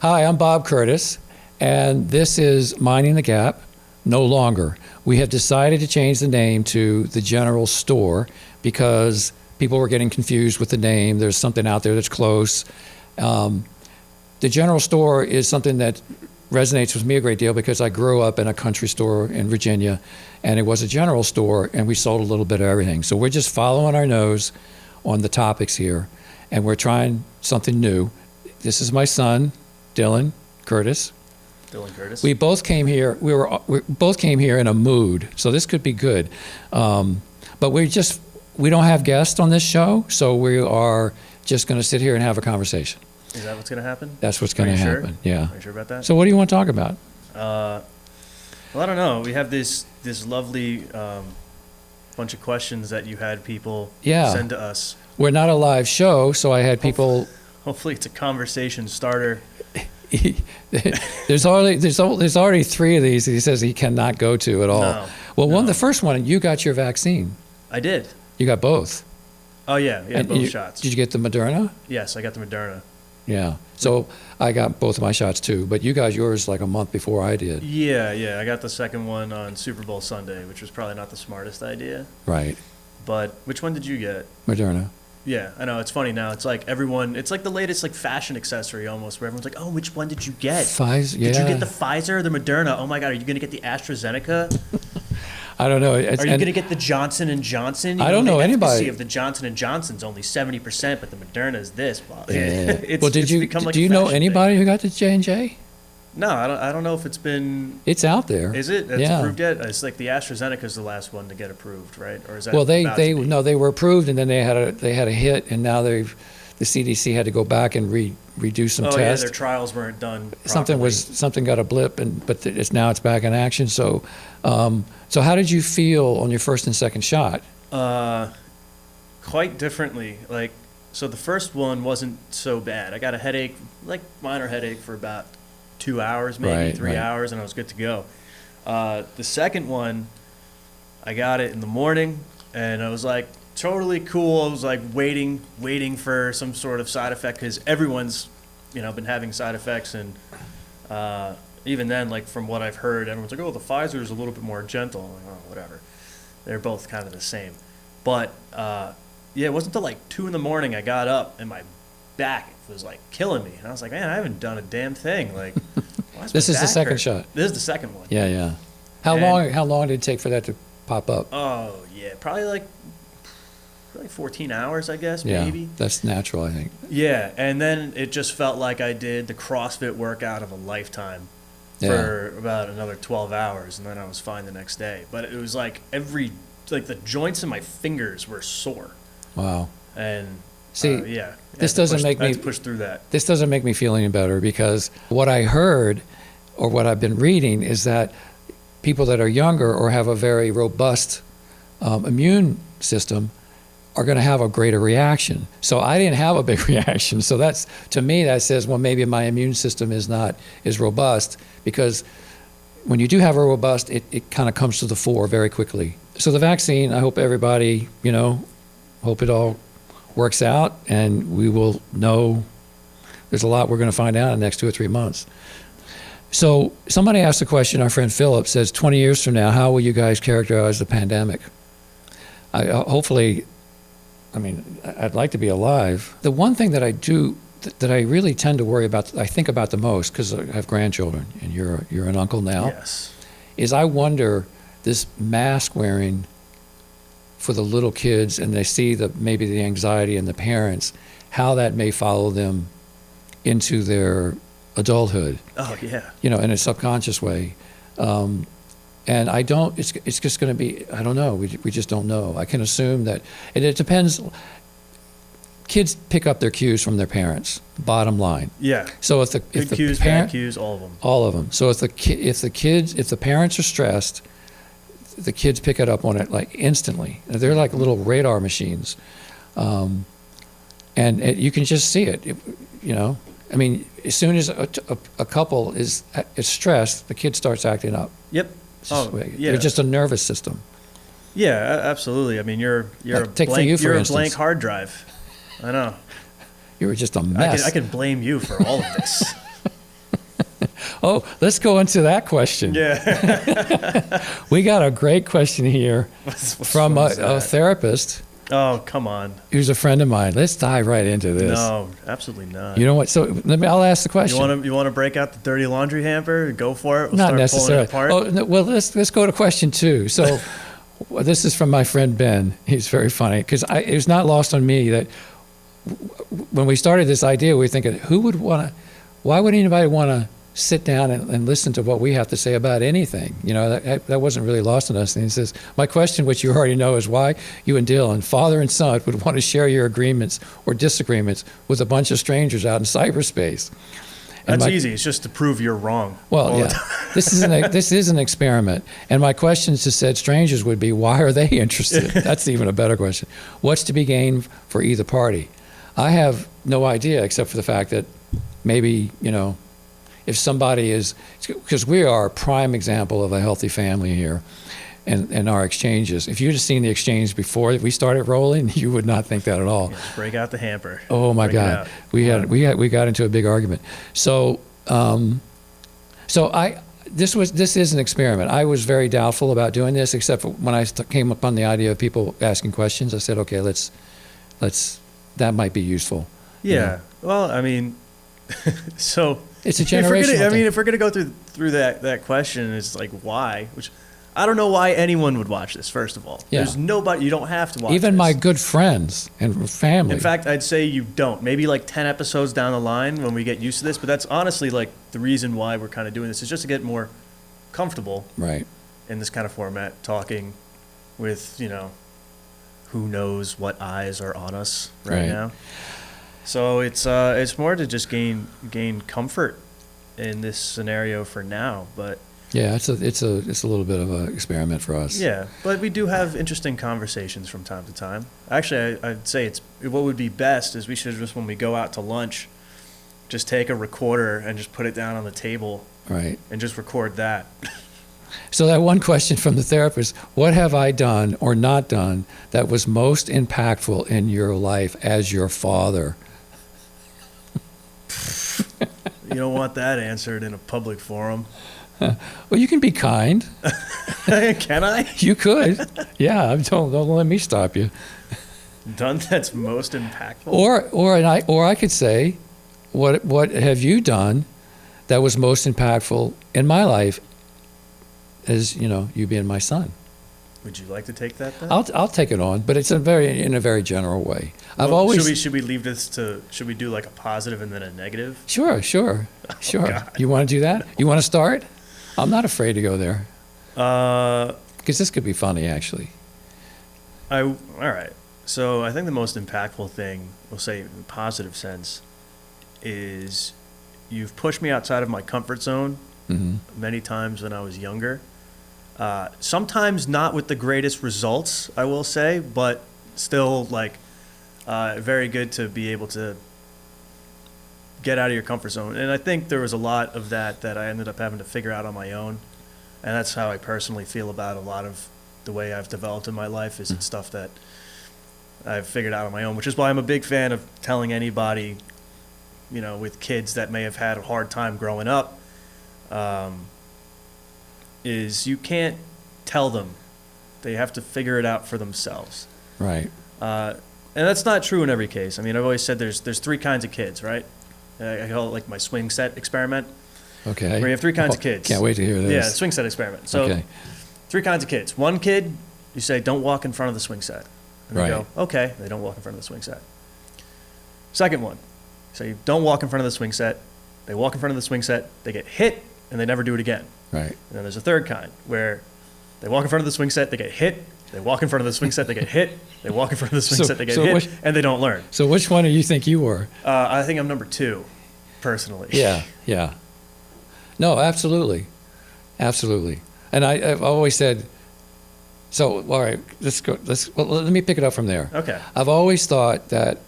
Hi, I'm Bob Curtis, and this is Minding the Gap. No longer. We have decided to change the name to the General Store because people were getting confused with the name. There's something out there that's close. The General Store is something that resonates with me a great deal because I grew up in a country store in Virginia, and it was a general store, and we sold a little bit of everything. So we're just following our nose on the topics here, and we're trying something new. This is my son, Dylan Curtis. We both came here. We both came here in a mood, so this could be good. But we don't have guests on this show, so we are just going to sit here and have a conversation. Is that what's going to happen? That's what's going to happen. Sure? Yeah. Are you sure about that? So what do you want to talk about? Well, I don't know. We have this lovely bunch of questions that you had people send to us. We're not a live show, so I had people. Hopefully, it's a conversation starter. There's already 3 of these that he says he cannot go to at all. The first one, you got your vaccine. I did. You got both. Oh yeah, both shots. Did you get the Moderna? Yes, I got the Moderna. Yeah. So I got both of my shots too, but you got yours like a month before I did. Yeah. I got the second one on Super Bowl Sunday, which was probably not the smartest idea. Right. But which one did you get? Moderna. Yeah, I know. It's funny now. It's like it's like the latest like fashion accessory almost, where everyone's like, oh, which one did you get? Pfizer, yeah. Did you get the Pfizer or the Moderna? Oh my God, are you going to get the AstraZeneca? I don't know. Are you going to get the Johnson & Johnson? I don't know anybody. The efficacy of the Johnson & Johnson's only 70%, but the Moderna is this. Well, yeah. Do you know anybody who got the J&J? No, I don't know if it's been. It's out there. Is it? It's approved yet? It's like the AstraZeneca is the last one to get approved, right? Or is that? Well, they were approved, and then they had a hit, and now the CDC had to go back and redo some tests. Yeah, their trials weren't done properly. Something got a blip, but it's back in action. So, so how did you feel on your first and second shot? Quite differently. So the first one wasn't so bad. I got a headache, like minor headache, for about 2 hours, maybe 3 hours, and I was good to go. The second one, I got it in the morning, and I was like totally cool. I was like waiting for some sort of side effect because everyone's, been having side effects, and even then, like from what I've heard, everyone's like, oh, the Pfizer is a little bit more gentle. I'm like, oh, whatever. They're both kind of the same. But it wasn't until like 2 a.m. I got up and my back was like killing me, and I was like, man, I haven't done a damn thing. Like, why is this is the second hurt? shot. This is the second one. Yeah. How long did it take for that to pop up? Oh yeah, probably 14 hours, I guess, yeah, maybe. That's natural, I think. Yeah, and then it just felt like I did the CrossFit workout of a lifetime for about another 12 hours, and then I was fine the next day. But it was like the joints in my fingers were sore. Wow. And see, this doesn't make me push through that. This doesn't make me feel any better because what I heard or what I've been reading is that people that are younger or have a very robust immune system are going to have a greater reaction. So I didn't have a big reaction. So that's, to me, that says, well, maybe my immune system is not as robust, because when you do have a robust, it kind of comes to the fore very quickly. So the vaccine, I hope everybody, hope it all works out, and we will know. There's a lot we're going to find out in the next 2 or 3 months. So somebody asked the question, our friend Philip says, 20 years from now, how will you guys characterize the pandemic? I'd like to be alive. The one thing that I do, that I really tend to worry about, I think about the most, because I have grandchildren, and you're an uncle now, yes, is I wonder, this mask wearing for the little kids, and they see maybe the anxiety in the parents, how that may follow them into their adulthood. Oh yeah. In a subconscious way. And it's just going to be, I don't know. We just don't know. I can assume that, and it depends. Kids pick up their cues from their parents, bottom line. Yeah. So if the cues, bad cues, all of them. All of them. So if the parents are stressed, the kids pick it up on it like instantly. They're like little radar machines. And you can just see it, as soon as a couple is stressed, the kid starts acting up. Yep. It's just a nervous system. Yeah, absolutely. I mean, you're a blank hard drive. I know. You were just a mess. I can blame you for all of this. Oh, let's go into that question. Yeah. We got a great question here from a therapist. Oh, come on. Who's a friend of mine. Let's dive right into this. No, absolutely not. You know what? So I'll ask the question. You want to break out the dirty laundry hamper? Go for it. We'll Not start necessarily. pulling it apart. Oh, no, well, let's go to question 2. So this is from my friend Ben. He's very funny because it was not lost on me that when we started this idea, we were thinking, why would anybody want to sit down and listen to what we have to say about anything? You know, that wasn't really lost on us. And he says, my question, which you already know, is why you and Dylan, father and son, would want to share your agreements or disagreements with a bunch of strangers out in cyberspace. That's easy. It's just to prove you're wrong. Well, yeah, this is an experiment. And my question to said strangers would be, why are they interested? That's even a better question. What's to be gained for either party? I have no idea, except for the fact that maybe, you know, if somebody is, because we are a prime example of a healthy family here and our exchanges. If you'd have seen the exchange before we started rolling, you would not think that at all. Yeah, break out the hamper. Oh my God. We got into a big argument. So this is an experiment. I was very doubtful about doing this, except for when I came upon the idea of people asking questions. I said, okay, let's that might be useful. Yeah. You know? Well, I mean, so it's a generational thing. I mean, if we're gonna go through that question, it's like why? Which I don't know why anyone would watch this. First of all, there's nobody. You don't have to watch. Even this. My good friends and family. In fact, I'd say you don't. Maybe like 10 episodes down the line when we get used to this. But that's honestly like the reason why we're kind of doing this is just to get more comfortable, right, in this kind of format, talking with who knows what eyes are on us right now. So it's more to just gain comfort in this scenario for now, but yeah, it's a little bit of an experiment for us. Yeah, but we do have interesting conversations from time to time. Actually, I'd say what would be best is we should just, when we go out to lunch, just take a recorder and just put it down on the table, right, and just record that. So that one question from the therapist: what have I done or not done that was most impactful in your life as your father? You don't want that answered in a public forum. Well, you can be kind. Can I? You could. Yeah, don't let me stop you. Done that's most impactful. Or I could say, what have you done that was most impactful in my life as, you being my son? Would you like to take that then? I'll take it on, but it's in a very general way. Should we leave this to? Should we do like a positive and then a negative? Sure. God. You want to do that? You want to start? I'm not afraid to go there. Because this could be funny, actually. All right. So I think the most impactful thing, we'll say in a positive sense, is you've pushed me outside of my comfort zone many times when I was younger. Sometimes not with the greatest results, I will say, but still very good to be able to get out of your comfort zone. And I think there was a lot of that I ended up having to figure out on my own. And that's how I personally feel about a lot of the way I've developed in my life is it's stuff that I've figured out on my own, which is why I'm a big fan of telling anybody, with kids that may have had a hard time growing up, is you can't tell them. They have to figure it out for themselves. Right. And that's not true in every case. I mean, I've always said there's 3 kinds of kids, right? I call it like my swing set experiment. Okay. Where you have 3 kinds of kids. Can't wait to hear this. Yeah, swing set experiment. So 3 kinds of kids. One kid, you say, don't walk in front of the swing set. And they go, okay. They don't walk in front of the swing set. Second one, say, don't walk in front of the swing set. They walk in front of the swing set. They get hit, and they never do it again. Right. And then there's a third kind where they walk in front of the swing set, they get hit. They walk in front of the swing set, they get hit. They walk in front of the swing set, they get hit, and they don't learn. So which one do you think you were? I think I'm number 2, personally. Yeah. No, absolutely. And I've always said, so, all right, let me pick it up from there. Okay. I've always thought that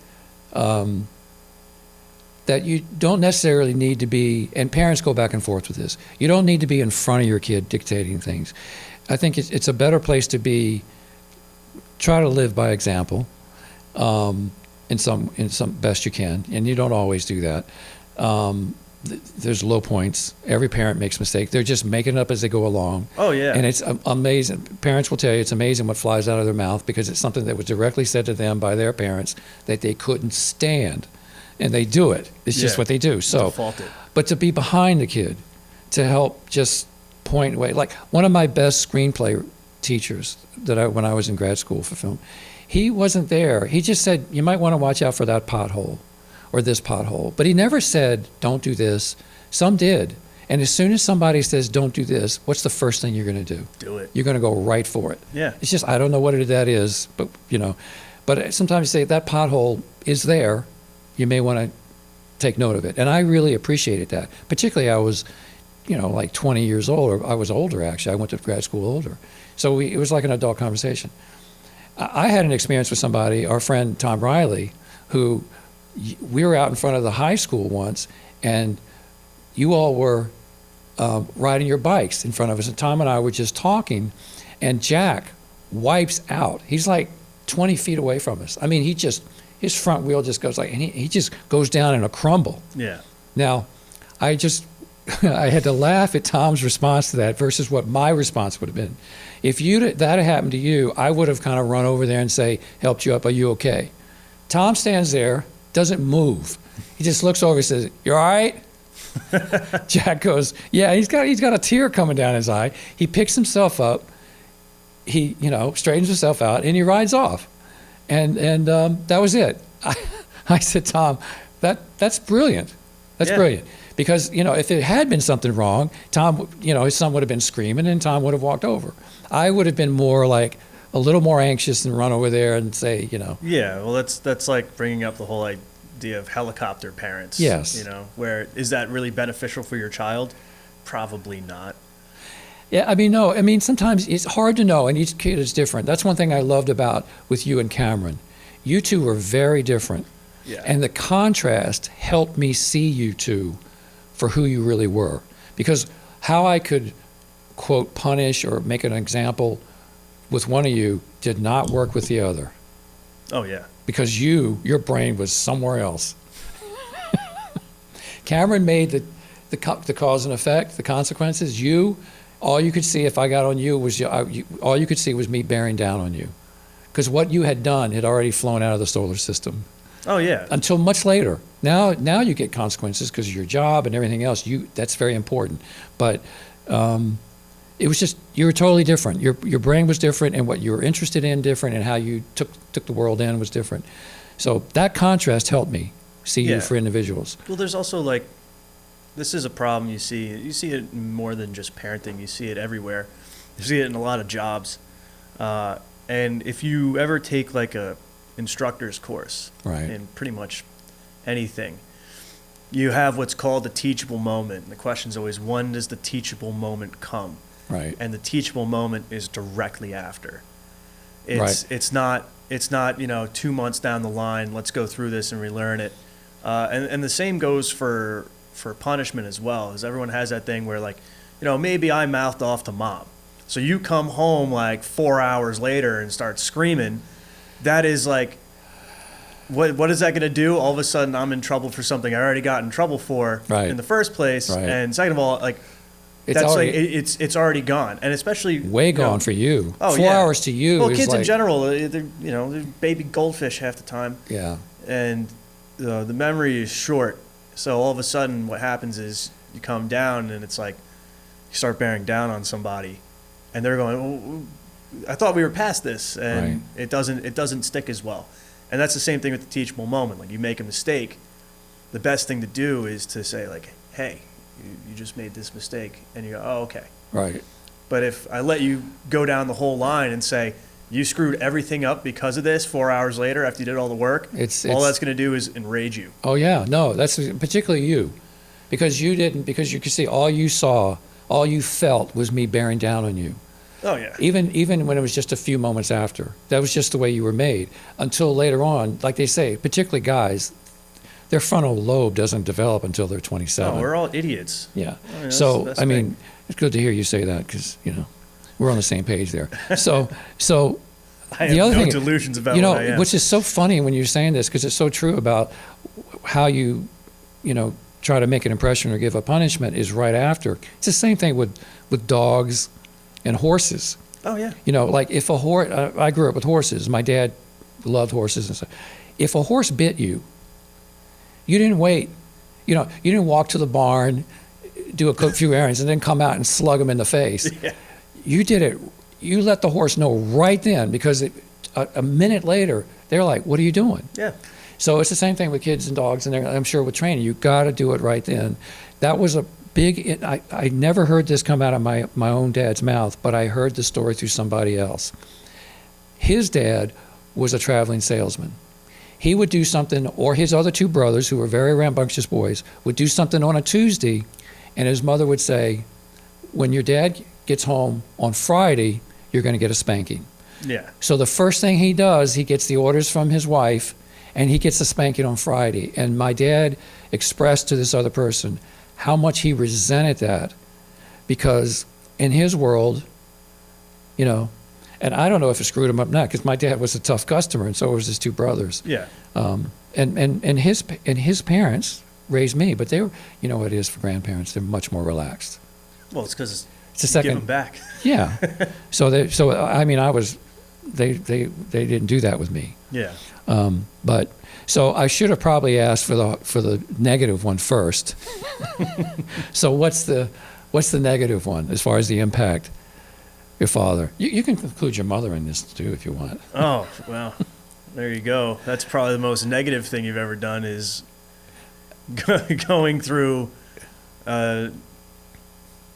that you don't necessarily need to be, and parents go back and forth with this, you don't need to be in front of your kid dictating things. I think it's a better place to be, try to live by example, in some best you can, and you don't always do that. there's low points. Every parent makes mistakes. They're just making it up as they go along. Oh, yeah. And it's amazing. Parents will tell you it's amazing what flies out of their mouth because it's something that was directly said to them by their parents that they couldn't stand. And they do it. It's just what they do. So, Defaulted. but to be behind the kid, to help just point away. Like one of my best screenplay teachers when I was in grad school for film, he wasn't there. He just said, you might want to watch out for that pothole or this pothole. But he never said, don't do this. Some did. And as soon as somebody says, don't do this, what's the first thing you're going to do? Do it. You're going to go right for it. Yeah. It's just, I don't know what that is, but but sometimes you say that pothole is there. You may want to take note of it. And I really appreciated that. Particularly I was, like 20 years old, or I was older actually. I went to grad school older. So it was like an adult conversation. I had an experience with somebody, our friend Tom Riley, who we were out in front of the high school once, and you all were riding your bikes in front of us. And Tom and I were just talking, and Jack wipes out. He's like 20 feet away from us. I mean, his front wheel just goes and he just goes down in a crumble. Yeah. Now, I had to laugh at Tom's response to that versus what my response would have been. If that had happened to you, I would have kind of run over there and say, helped you up, are you okay? Tom stands there, doesn't move. He just looks over and says, you all right? Jack goes, yeah, he's got a tear coming down his eye. He picks himself up, he straightens himself out, and he rides off. And that was it. I said, Tom, that's brilliant. That's brilliant. Because, if it had been something wrong, Tom, his son would have been screaming and Tom would have walked over. I would have been more like a little more anxious and run over there and say, Yeah, well, that's like bringing up the whole idea of helicopter parents. Yes. Where is that really beneficial for your child? Probably not. Yeah, no. Sometimes it's hard to know, and each kid is different. That's one thing I loved about with you and Cameron. You two were very different. Yeah. And the contrast helped me see you two for who you really were. Because how I could, quote, punish or make an example with one of you did not work with the other. Oh, yeah. Because your brain was somewhere else. Cameron made the cause and effect, the consequences. All you could see if I got on you was all you could see was me bearing down on you, because what you had done had already flown out of the solar system. Oh yeah. Until much later. Now you get consequences because of your job and everything else. That's very important. But it was just you were totally different. Your brain was different, and what you were interested in different, and how you took the world in was different. So that contrast helped me see you for individuals. Well, there's also this is a problem you see. You see it more than just parenting. You see it everywhere. You see it in a lot of jobs. And if you ever take a instructor's course in pretty much anything, you have what's called the teachable moment. And the question is always, when does the teachable moment come? Right. And the teachable moment is directly after. It's not 2 months down the line, let's go through this and relearn it. And the same goes for punishment as well, as everyone has that thing where maybe I mouthed off to mom. So you come home 4 hours later and start screaming. That is what is that going to do? All of a sudden I'm in trouble for something I already got in trouble for in the first place. Right. And second of all, it's already gone. And especially way gone for you. Oh, 4 hours to you. Well, kids in general, they're baby goldfish half the time. Yeah. And the memory is short. So all of a sudden what happens is you come down and it's you start bearing down on somebody and they're going, oh, I thought we were past this, and it doesn't stick as well. And that's the same thing with the teachable moment. You make a mistake, the best thing to do is to say hey, you just made this mistake, and you go, oh, okay. Right. But if I let you go down the whole line and say, you screwed everything up because of this 4 hours later after you did all the work, all that's going to do is enrage you. Oh, yeah. No, that's particularly you. Because you could see all you felt was me bearing down on you. Oh, yeah. Even when it was just a few moments after. That was just the way you were made. Until later on, like they say, particularly guys, their frontal lobe doesn't develop until they're 27. No, we're all idiots. Yeah. It's good to hear you say that because, we're on the same page there. So I have no delusions about what I am. Which is so funny when you're saying this because it's so true about how you, try to make an impression or give a punishment is right after. It's the same thing with dogs and horses. Oh, yeah. You know, like if a horse, I grew up with horses. My dad loved horses and stuff. If a horse bit you, you didn't wait. You know, you didn't walk to the barn, do a few errands, and then come out and slug him in the face. Yeah. You did it. You let the horse know right then, because a minute later, they're like, what are you doing? Yeah. So it's the same thing with kids and dogs, and I'm sure with training. You got to do it right then. That was a big, I never heard this come out of my own dad's mouth, but I heard the story through somebody else. His dad was a traveling salesman. He would do something, or his other two brothers, who were very rambunctious boys, would do something on a Tuesday, and his mother would say, when your dad gets home on Friday, you're going to get a spanking. Yeah. So the first thing he does, he gets the orders from his wife, and he gets a spanking on Friday. And my dad expressed to this other person how much he resented that, because in his world, you know, and I don't know if it screwed him up now, because my dad was a tough customer, and so was his two brothers. Yeah. And his parents raised me, but they were, you know what it is for grandparents, they're much more relaxed. Well, it's because It's a second. give them back. Yeah. So I mean, they didn't do that with me. Yeah. But so I should have probably asked for the negative one first. So what's the negative one as far as the impact? Your father. You can include your mother in this too if you want. Oh, well, there you go. That's probably the most negative thing you've ever done, is going through a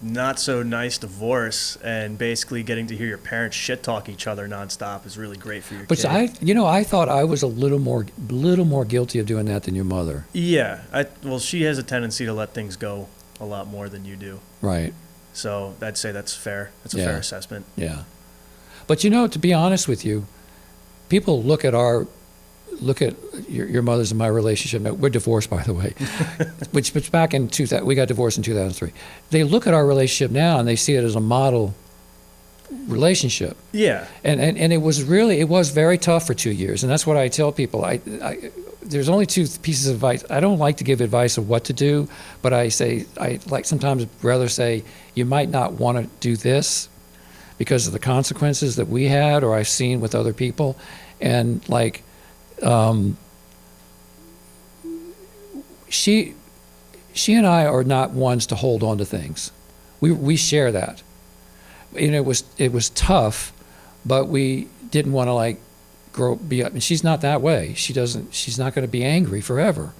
not so nice divorce and basically getting to hear your parents shit talk each other nonstop is really great for your But kid. I thought I was a little more guilty of doing that than your mother. Yeah. Well, she has a tendency to let things go a lot more than you do. Right. So I'd say that's fair. That's a Yeah. fair assessment. Yeah. But you know, to be honest with you, people look at your mother's and my relationship. We're divorced, by the way, which back in 2000, we got divorced in 2003. They look at our relationship now and they see it as a model relationship. Yeah. And it was very tough for 2 years. And that's what I tell people. There's only two pieces of advice. I don't like to give advice of what to do, but I like sometimes rather say, you might not want to do this because of the consequences that we had or I've seen with other people. And like, she and I are not ones to hold on to things. We share that. And it was tough, but we didn't want to like be up. And she's not that way. She's not going to be angry forever.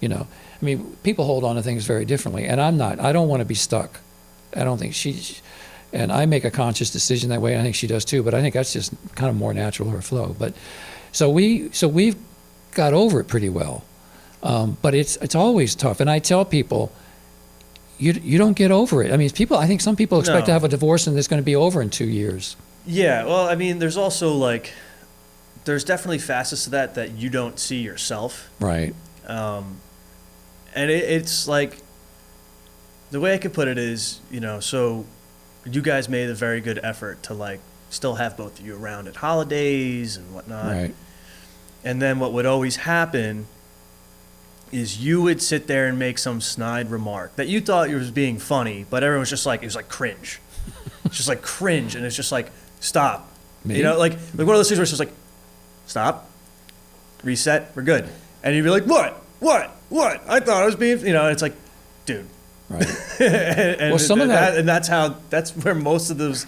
You know, I mean, people hold on to things very differently, and I'm not. I don't want to be stuck. I don't think and I make a conscious decision that way. I think she does too, but I think that's just kind of more natural, her flow. But so we've got over it pretty well. But it's always tough. And I tell people, you don't get over it. I mean, I think some people expect to have a divorce and it's going to be over in 2 years. Yeah. Well, I mean, there's also like, there's definitely facets to that you don't see yourself. Right. And it's like, the way I could put it is, you know, so you guys made a very good effort to like still have both of you around at holidays and whatnot. Right. And then what would always happen is you would sit there and make some snide remark that you thought you was being funny, but everyone was just like, it was like cringe. It's just like cringe, and it's just like, stop. Me? You know, like one of those things where it's just like, stop, reset, we're good. And you'd be like, what? I thought I was being, you know, and it's like, dude. Right. and Well, some of that- and that's where most of those,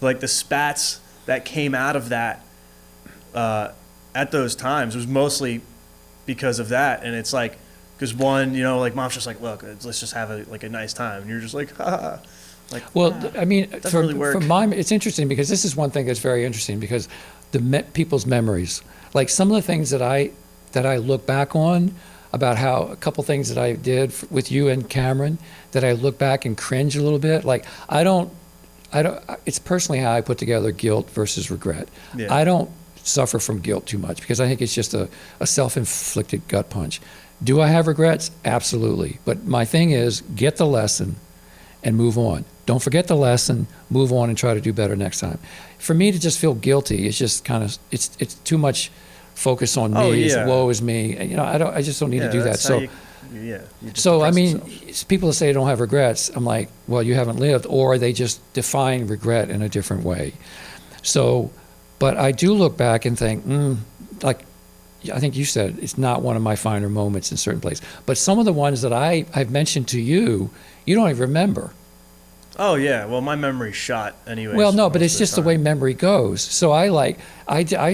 like the spats that came out of that at those times was mostly because of that. And it's like, because one, you know, like mom's just like, look, let's just have a nice time, and you're just like, ha ha. Like, Well, I mean, really work. it's interesting because this is one thing that's very interesting because people's memories, like some of the things that I look back on about how a couple things that I did with you and Cameron that I look back and cringe a little bit. Like I don't. It's personally how I put together guilt versus regret. Yeah. I don't suffer from guilt too much because I think it's just a self-inflicted gut punch. Do I have regrets? Absolutely. But my thing is get the lesson and move on. Don't forget the lesson, move on and try to do better next time. For me to just feel guilty, it's just kind of, it's too much focus on me. Oh, yeah. It's woe is me. And, you know, I just don't need to do that. That's So how yeah. You just So, I depress mean, yourself. it's people that say they don't have regrets, I'm like, well, you haven't lived, or they just define regret in a different way. So, but I do look back and think, like, I think you said, it's not one of my finer moments in certain places. But some of the ones that I've mentioned to you, you don't even remember. Oh yeah, well my memory's shot anyway. Well, no, but it's just the way memory goes. So I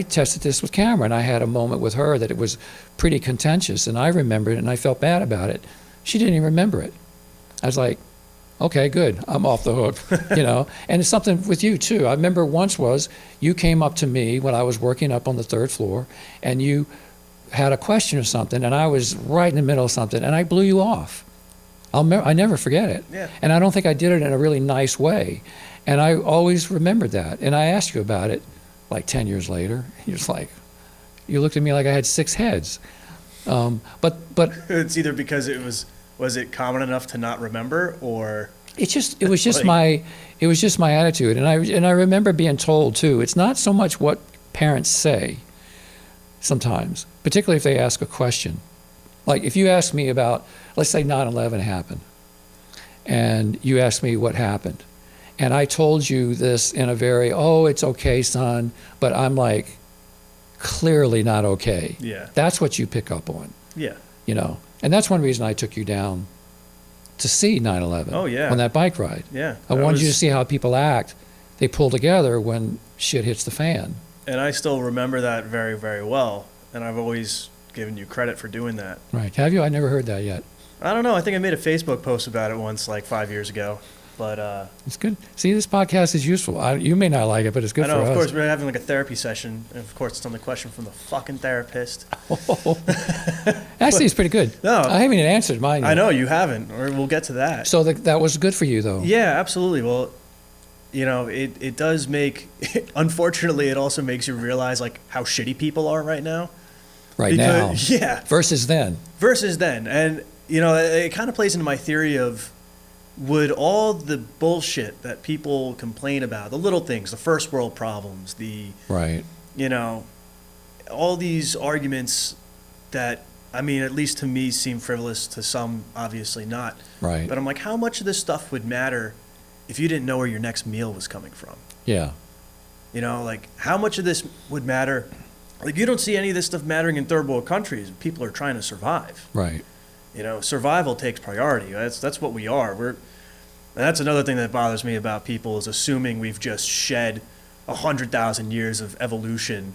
tested this with Cameron. I had a moment with her that it was pretty contentious, and I remembered it, and I felt bad about it. She didn't even remember it. I was like, okay, good, I'm off the hook, you know. And it's something with you too. I remember once you came up to me when I was working up on the 3rd floor, and you had a question or something, and I was right in the middle of something, and I blew you off. I never forget it. Yeah. And I don't think I did it in a really nice way. And I always remembered that. And I asked you about it like 10 years later. You're just like, you looked at me like I had 6 heads. But It's either because was it common enough to not remember, or it was just my attitude. And I remember being told too, it's not so much what parents say sometimes, particularly if they ask a question. Like if you ask me about, let's say 9/11 happened, and you asked me what happened, and I told you this in a very, oh, it's okay, son, but I'm like, clearly not okay. Yeah. That's what you pick up on, Yeah. you know. And that's one reason I took you down to see 9/11. Oh, yeah. On that bike ride. Yeah. I wanted you to see how people act. They pull together when shit hits the fan. And I still remember that very, very well. And I've always given you credit for doing that. Right. Have you? I never heard that yet. I don't know. I think I made a Facebook post about it once, like 5 years ago. But It's good. See, this podcast is useful. You may not like it, but it's good I know, for of us. course, we're having like a therapy session. And of course, it's on the question from the fucking therapist. Actually, it's pretty good. No. I haven't even answered mine yet. I know, you haven't, or we'll get to that. So that was good for you, though. Yeah, absolutely. Well, you know, it does make, unfortunately, it also makes you realize like how shitty people are right now. Right now. Yeah. Versus then. Versus then. And, you know, it kind of plays into my theory of, would all the bullshit that people complain about, the little things, the first world problems, Right. you know, all these arguments that, I mean, at least to me seem frivolous, to some obviously not. Right. But I'm like, how much of this stuff would matter if you didn't know where your next meal was coming from? Yeah. You know, like, how much of this would matter? Like, you don't see any of this stuff mattering in third world countries. People are trying to survive. Right. You know, survival takes priority. That's what we are. And that's another thing that bothers me about people, is assuming we've just shed 100,000 years of evolution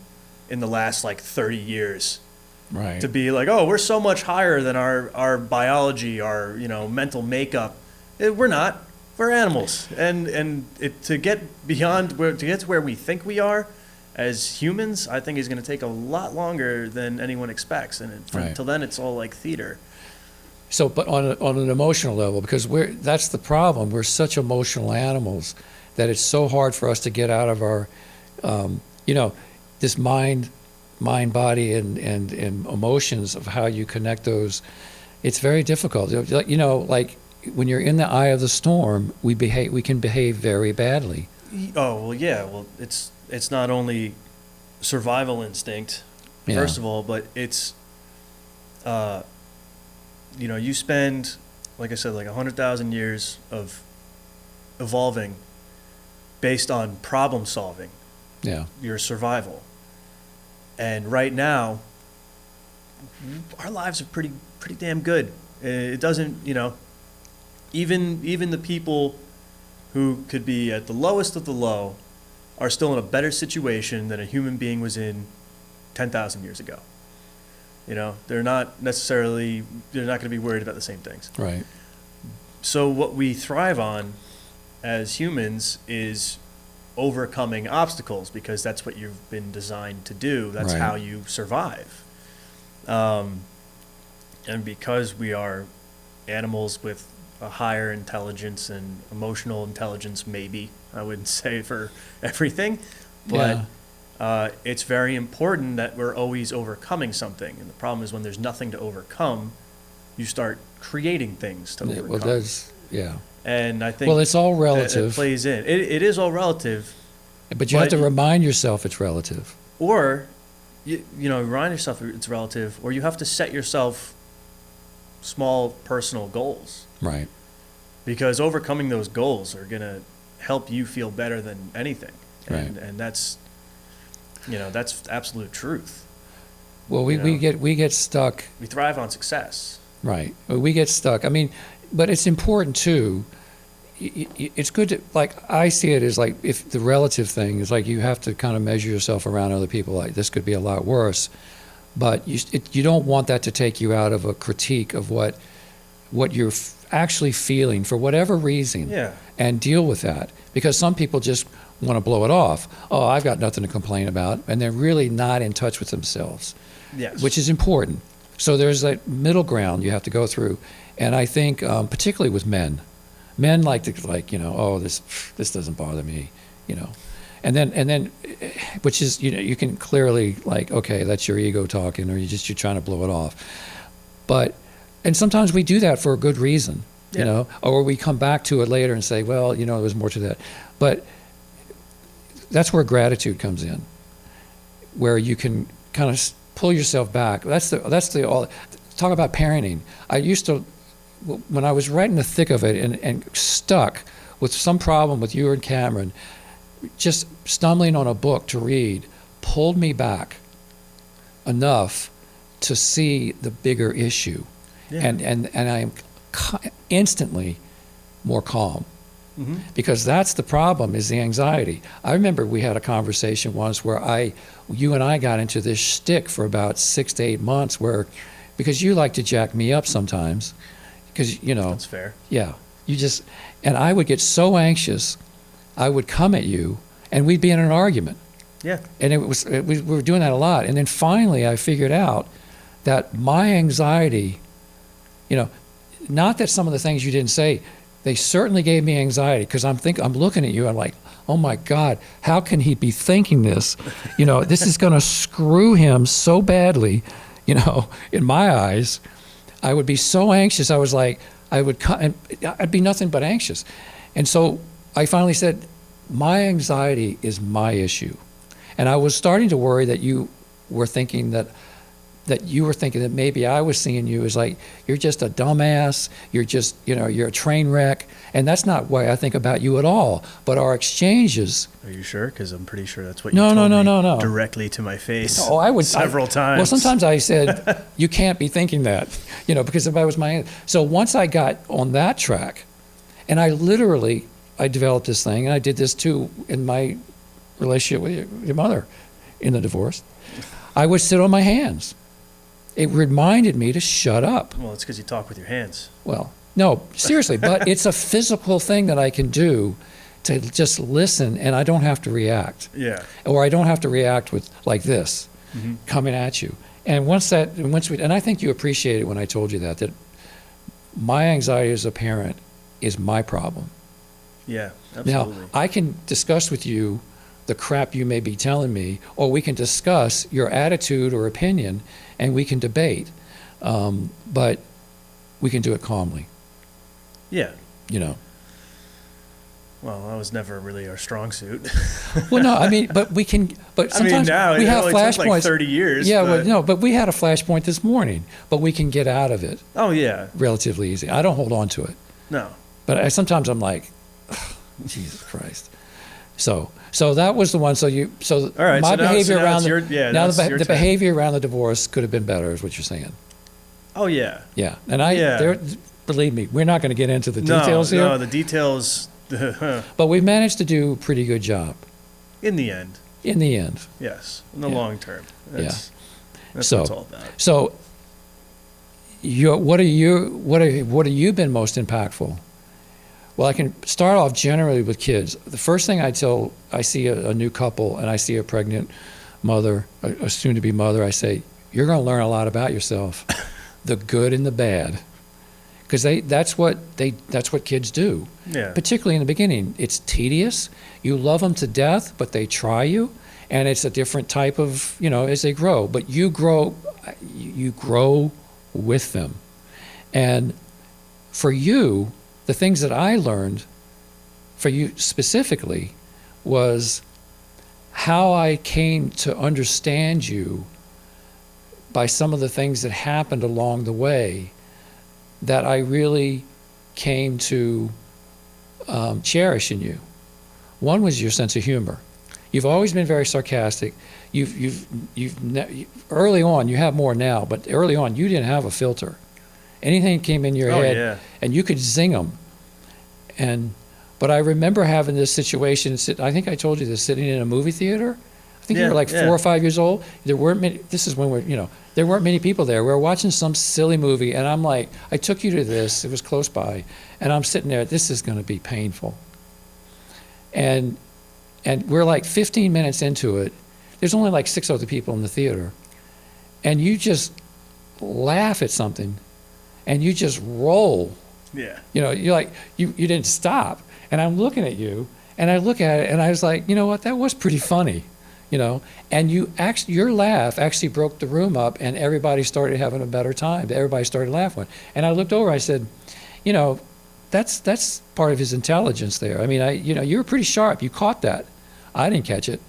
in the last like 30 years. Right. To be like, oh, we're so much higher than our biology, our, you know, mental makeup. We're not. We're animals. And to get to where we think we are as humans, I think is going to take a lot longer than anyone expects. And until then, it's all like theater. So, but on an emotional level, because that's the problem. We're such emotional animals that it's so hard for us to get out of our, this mind, body, and emotions of how you connect those. It's very difficult. You know, like when you're in the eye of the storm, we can behave very badly. Oh, well, yeah. Well, it's not only survival instinct, first of all, but it's, you know, you spend, like I said, like 100,000 years of evolving based on problem solving. Yeah. Your survival. And right now, our lives are pretty damn good. It doesn't, you know, even the people who could be at the lowest of the low are still in a better situation than a human being was in 10,000 years ago. You know, they're not going to be worried about the same things. Right. So what we thrive on as humans is overcoming obstacles, because that's what you've been designed to do. That's Right. how you survive. And because we are animals with a higher intelligence and emotional intelligence, maybe, I wouldn't say for everything, but it's very important that we're always overcoming something. And the problem is when there's nothing to overcome, you start creating things to overcome. Well, And I think it's all relative. It plays in. It is all relative. But you have to remind yourself it's relative. Or, you know, remind yourself it's relative, or you have to set yourself small personal goals. Right. Because overcoming those goals are going to help you feel better than anything. And, Right. and that's, that's absolute truth. Well, we get stuck. We thrive on success. Right. We get stuck. I mean, but it's important too. It's good to, like, I see it as like, if the relative thing is like, you have to kind of measure yourself around other people. Like, this could be a lot worse, but you don't want that to take you out of a critique of what you're actually feeling for whatever reason. Yeah. And deal with that, because some people just want to blow it off. Oh, I've got nothing to complain about, and they're really not in touch with themselves. Yes. Which is important. So there's that middle ground you have to go through, and I think particularly with men like to, oh, this doesn't bother me, and then which is, you can clearly, like, okay, that's your ego talking, or you're trying to blow it off. And sometimes we do that for a good reason, or we come back to it later and say, well, there was more to that. But that's where gratitude comes in, where you can kind of pull yourself back. That's the talk about parenting. I used to, when I was right in the thick of it and stuck with some problem with you and Cameron, just stumbling on a book to read pulled me back enough to see the bigger issue. Yeah. And I am instantly more calm. Mm-hmm. Because that's the problem, is the anxiety. I remember we had a conversation once where you and I got into this shtick for about 6 to 8 months, because you like to jack me up sometimes, because That's fair. Yeah, and I would get so anxious, I would come at you, and we'd be in an argument. Yeah. And we were doing that a lot, and then finally I figured out that my anxiety, not that some of the things you didn't say, they certainly gave me anxiety, because I'm looking at you, I'm like, oh my God, how can he be thinking this? This is going to screw him so badly, in my eyes. I would be so anxious. I was like, I'd be nothing but anxious. And so I finally said, my anxiety is my issue. And I was starting to worry that you were thinking that maybe I was seeing you as like, you're just a dumbass, you're a train wreck, and that's not why I think about you at all. But our exchanges. Are you sure? Because I'm pretty sure that's what you told me directly to my face. Oh, I would several times. Well, sometimes I said, you can't be thinking that, because if I was so once I got on that track, and I developed this thing, and I did this too in my relationship with your mother in the divorce. I would sit on my hands. It reminded me to shut up. Well, it's because you talk with your hands. Well, no, seriously, but it's a physical thing that I can do to just listen, and I don't have to react. Yeah. Or I don't have to react with like this, coming at you. And and I think you appreciated when I told you that my anxiety as a parent is my problem. Yeah, absolutely. Now, I can discuss with you the crap you may be telling me, or we can discuss your attitude or opinion, and we can debate, but we can do it calmly. Yeah. Well, that was never really our strong suit. Well, no, I mean, but we can. But sometimes now we have flashpoints. Took like 30 years. Yeah, but we had a flashpoint this morning. But we can get out of it. Oh yeah. Relatively easy. I don't hold on to it. No. But sometimes I'm like, Jesus Christ. So that was the one. So all right, my behavior around the behavior around the divorce could have been better, is what you're saying. Oh yeah. Yeah, and believe me, we're not going to get into the details here. No, the details. But we've managed to do a pretty good job. In the end. Yes, in the long term. That's what it's all about. So, what have you been most impactful? Well, I can start off generally with kids. The first thing I see a new couple, and I see a pregnant mother, a soon-to-be mother, I say, you're going to learn a lot about yourself, the good and the bad, because that's what kids do. Yeah. Particularly in the beginning, it's tedious. You love them to death, but they try you, and it's a different type of, as they grow. But you grow with them, and for you, the things that I learned for you specifically was how I came to understand you by some of the things that happened along the way that I really came to cherish in you. One was your sense of humor. You've always been very sarcastic. Early on, you have more now, but early on, you didn't have a filter. Anything came in your head, and you could zing them. But I remember having this situation. I think I told you this, sitting in a movie theater. I think you were like 4 or 5 years old. There weren't many. This is when there weren't many people there. We were watching some silly movie, and I'm like, I took you to this. It was close by, and I'm sitting there. This is going to be painful. And we're like 15 minutes into it. There's only like 6 other people in the theater, and you just laugh at something, and you just roll. Yeah. You're like you didn't stop, and I'm looking at you, and I look at it, and I was like, you know what? That was pretty funny. And your laugh actually broke the room up, and everybody started having a better time. Everybody started laughing. And I looked over, I said, that's part of his intelligence there. I mean, you were pretty sharp. You caught that. I didn't catch it.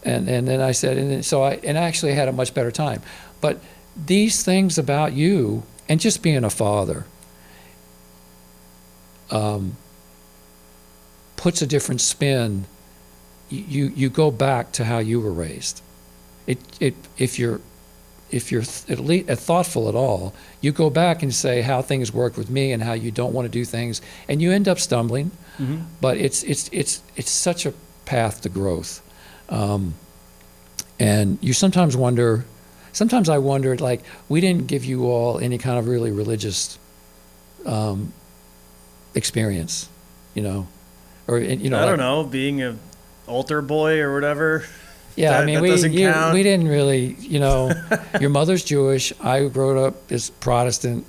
And then I said, I actually had a much better time. But these things about you, and just being a father, puts a different spin. You go back to how you were raised. If you're at least thoughtful at all, you go back and say how things worked with me and how you don't want to do things, and you end up stumbling. Mm-hmm. But it's such a path to growth. And you sometimes wonder. Sometimes I wondered, like, we didn't give you all any kind of really religious experience, or I don't know, being a altar boy or whatever. Yeah, I mean, we didn't really, your mother's Jewish. I grew up as Protestant.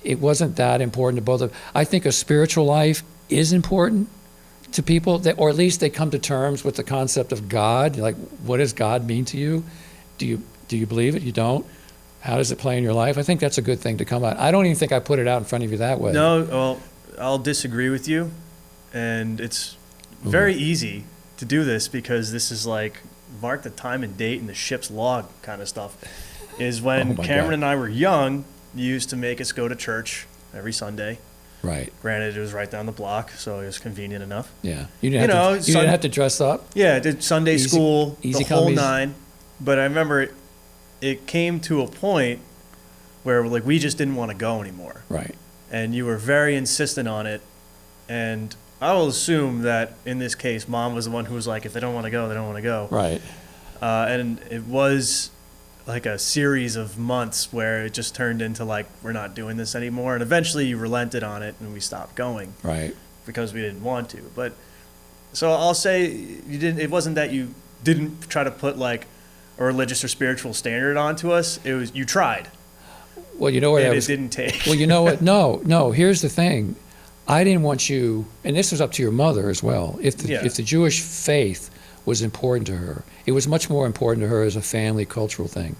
It wasn't that important to both of them. I think a spiritual life is important to people, or at least they come to terms with the concept of God. Like, what does God mean to you? Do you believe it? You don't? How does it play in your life? I think that's a good thing to come out. I don't even think I put it out in front of you that way. No, well, I'll disagree with you. And it's very easy to do this because this is like mark the time and date in the ship's log kind of stuff. Is when Cameron and I were young, you used to make us go to church every Sunday. Right. Granted, it was right down the block, so it was convenient enough. Yeah. You didn't have to dress up. Yeah, did Sunday school, easy the whole nine. But I remember it came to a point where like we just didn't want to go anymore. Right. And you were very insistent on it, and I will assume that in this case, Mom was the one who was like, if they don't want to go, they don't want to go. Right. And it was like a series of months where it just turned into like, we're not doing this anymore. And eventually you relented on it and we stopped going. Right. Because we didn't want to. But so I'll say it wasn't that you didn't try to put like a religious or spiritual standard onto us. It was, you tried. Well, you know what? And it didn't take. Well, you know what? No, here's the thing. I didn't want you, and this was up to your mother as well. If the Jewish faith was important to her, it was much more important to her as a family cultural thing.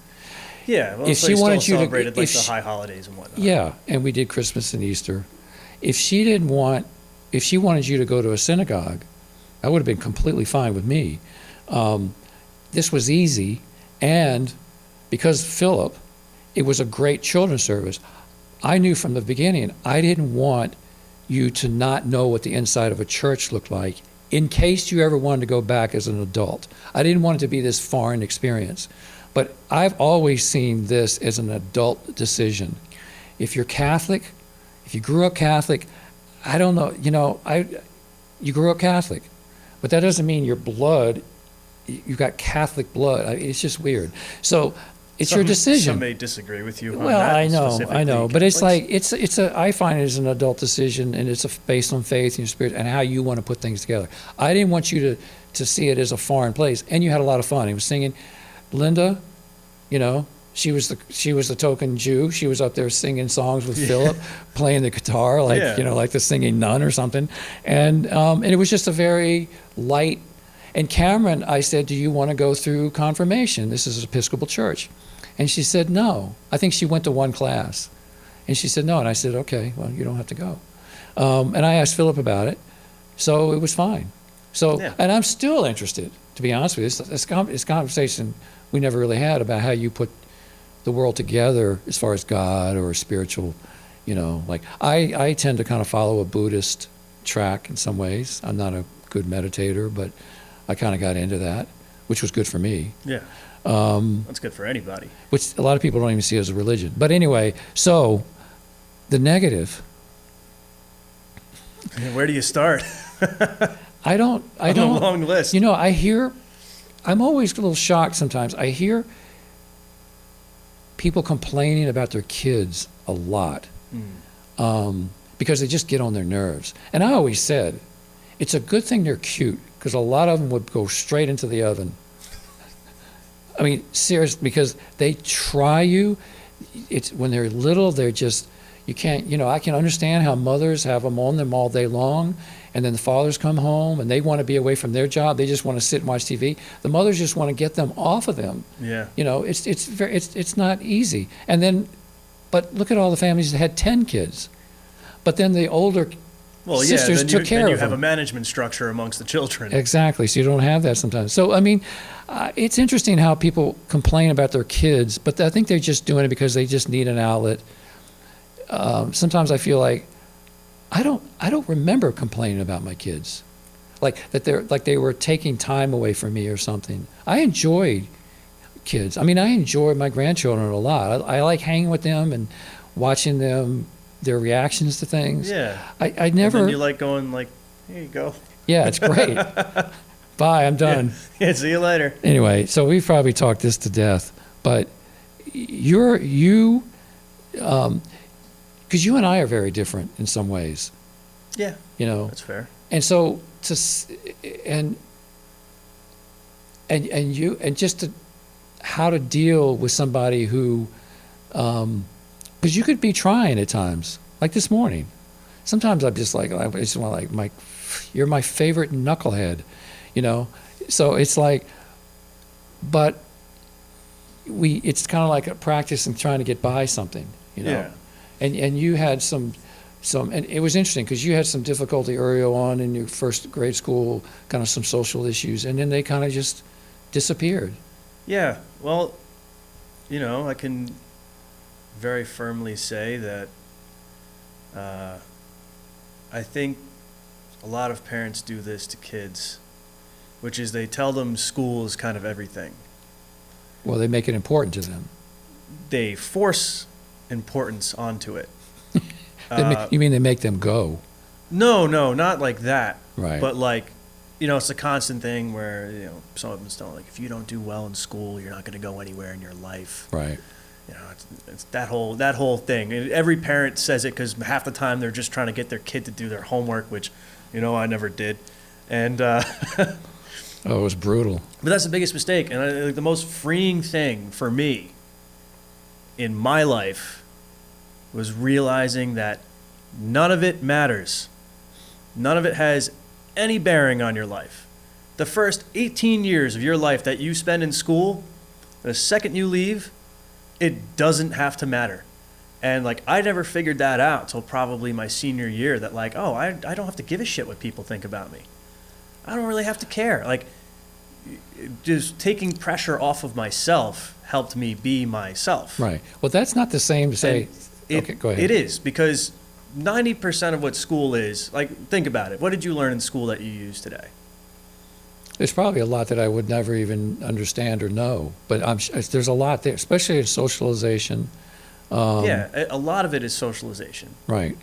Yeah, well, if so she wanted still you celebrated to, like the high holidays and whatnot. Yeah, and we did Christmas and Easter. If she wanted you to go to a synagogue, that would have been completely fine with me. This was easy, and because Philip, it was a great children's service. I knew from the beginning I didn't want you to not know what the inside of a church looked like in case you ever wanted to go back as an adult. I didn't want it to be this foreign experience. But I've always seen this as an adult decision. If you're Catholic, if you grew up Catholic, I don't know, you grew up Catholic, but that doesn't mean your blood, you got Catholic blood. It's just weird. So it's your decision. Some may disagree with you. Well, I know, but it's like I find it as an adult decision, and it's based on faith and your spirit and how you want to put things together. I didn't want you to see it as a foreign place, and you had a lot of fun. He was singing, Linda, she was the token Jew. She was up there singing songs with Philip, playing the guitar like the singing nun or something, and it was just a very light. And Cameron, I said, do you want to go through confirmation? This is an Episcopal church. And she said, no. I think she went to one class. And she said, no. And I said, okay, well, you don't have to go. And I asked Philip about it. So it was fine. And I'm still interested, to be honest with you. This conversation we never really had about how you put the world together as far as God or spiritual. Like I tend to kind of follow a Buddhist track in some ways. I'm not a good meditator, but I kind of got into that, which was good for me. Yeah. That's good for anybody. Which a lot of people don't even see as a religion. But anyway, so the negative. Where do you start? I don't. A long list. I'm always a little shocked sometimes. I hear people complaining about their kids a lot because they just get on their nerves. And I always said, it's a good thing they're cute because a lot of them would go straight into the oven. I mean, seriously, because they try you. It's when they're little, they're just, you can't, I can understand how mothers have them on them all day long, and then the fathers come home and they want to be away from their job. They just want to sit and watch TV. The mothers just want to get them off of them. Yeah. It's not easy. And then, but look at all the families that had 10 kids. But then the older sisters took care of them. You have a management structure amongst the children. Exactly. So you don't have that sometimes. So, I mean, it's interesting how people complain about their kids, but I think they're just doing it because they just need an outlet. Sometimes I feel like I don't remember complaining about my kids, like they were taking time away from me or something. I enjoyed kids. I mean, I enjoy my grandchildren a lot. I like hanging with them and watching their reactions to things. Yeah. I never. And then you like going like, here you go. Yeah, it's great. Bye, I'm done. Yeah, see you later. Anyway, so we've probably talked this to death, but because you and I are very different in some ways. Yeah. That's fair. And so how to deal with somebody who, because you could be trying at times, like this morning. Sometimes I'm just like, I just want to you're my favorite knucklehead, So it's like, but it's kind of like a practice in trying to get by something, Yeah. And you had some, and it was interesting because you had some difficulty early on in your first grade school, kind of some social issues, and then they kind of just disappeared. Yeah. Well, I can very firmly say that I think a lot of parents do this to kids, which is they tell them school is kind of everything. Well, they make it important to them. They force importance onto it. You mean they make them go? No, not like that. Right. But it's a constant thing where, some of them still like, if you don't do well in school, you're not going to go anywhere in your life. Right. It's that whole thing. And every parent says it because half the time they're just trying to get their kid to do their homework, which, I never did. And it was brutal. But that's the biggest mistake. And the most freeing thing for me in my life was realizing that none of it matters. None of it has any bearing on your life. The first 18 years of your life that you spend in school, the second you leave, it doesn't have to matter. And I never figured that out till probably my senior year that I don't have to give a shit what people think about me. I don't really have to care. Just taking pressure off of myself helped me be myself. Right. Well, that's not the same to say. Okay, go ahead. It is, because 90% of what school is, think about it. What did you learn in school that you use today? There's probably a lot that I would never even understand or know, but there's a lot there, especially in socialization. A lot of it is socialization. Right.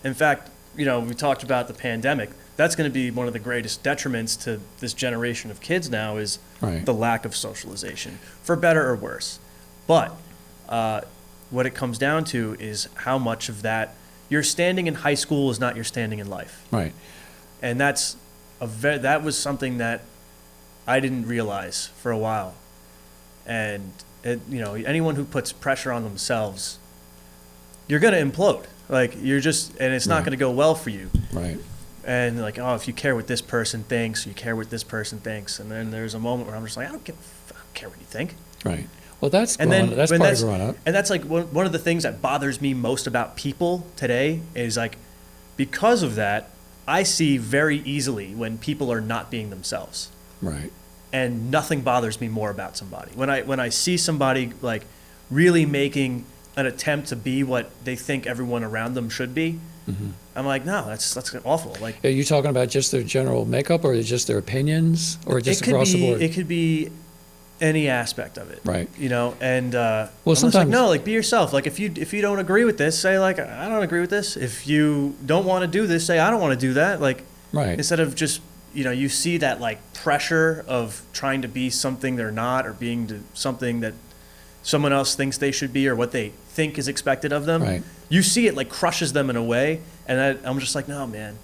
In fact, we talked about the pandemic. That's going to be one of the greatest detriments to this generation of kids now is the lack of socialization, for better or worse. But what it comes down to is how much of that your standing in high school is not your standing in life. Right. And that was something that I didn't realize for a while. And anyone who puts pressure on themselves, you're going to implode. And it's not going to go well for you. Right. And if you care what this person thinks, you care what this person thinks. And then there's a moment where I'm just like, I don't care what you think. Right. Well, that's part of growing up. And that's one of the things that bothers me most about people today is because of that, I see very easily when people are not being themselves. Right. And nothing bothers me more about somebody. When I see somebody really making an attempt to be what they think everyone around them should be. I'm like, no, that's awful. Like, Are you talking about just their general makeup, or just their opinions, or just it could across be, the board? it could be any aspect of it, Right. you know. And Well, I'm just like, sometimes- no, like, be yourself. Like, if you don't agree with this, say like, I don't agree with this. If you don't want to do this, say I don't want to do that. Like, Right. instead of just, you know, you see that like pressure of trying to be something they're not, or being something that someone else thinks they should be, or what they think is expected of them. Right. You see it like crushes them in a way, and I'm just like, no, man.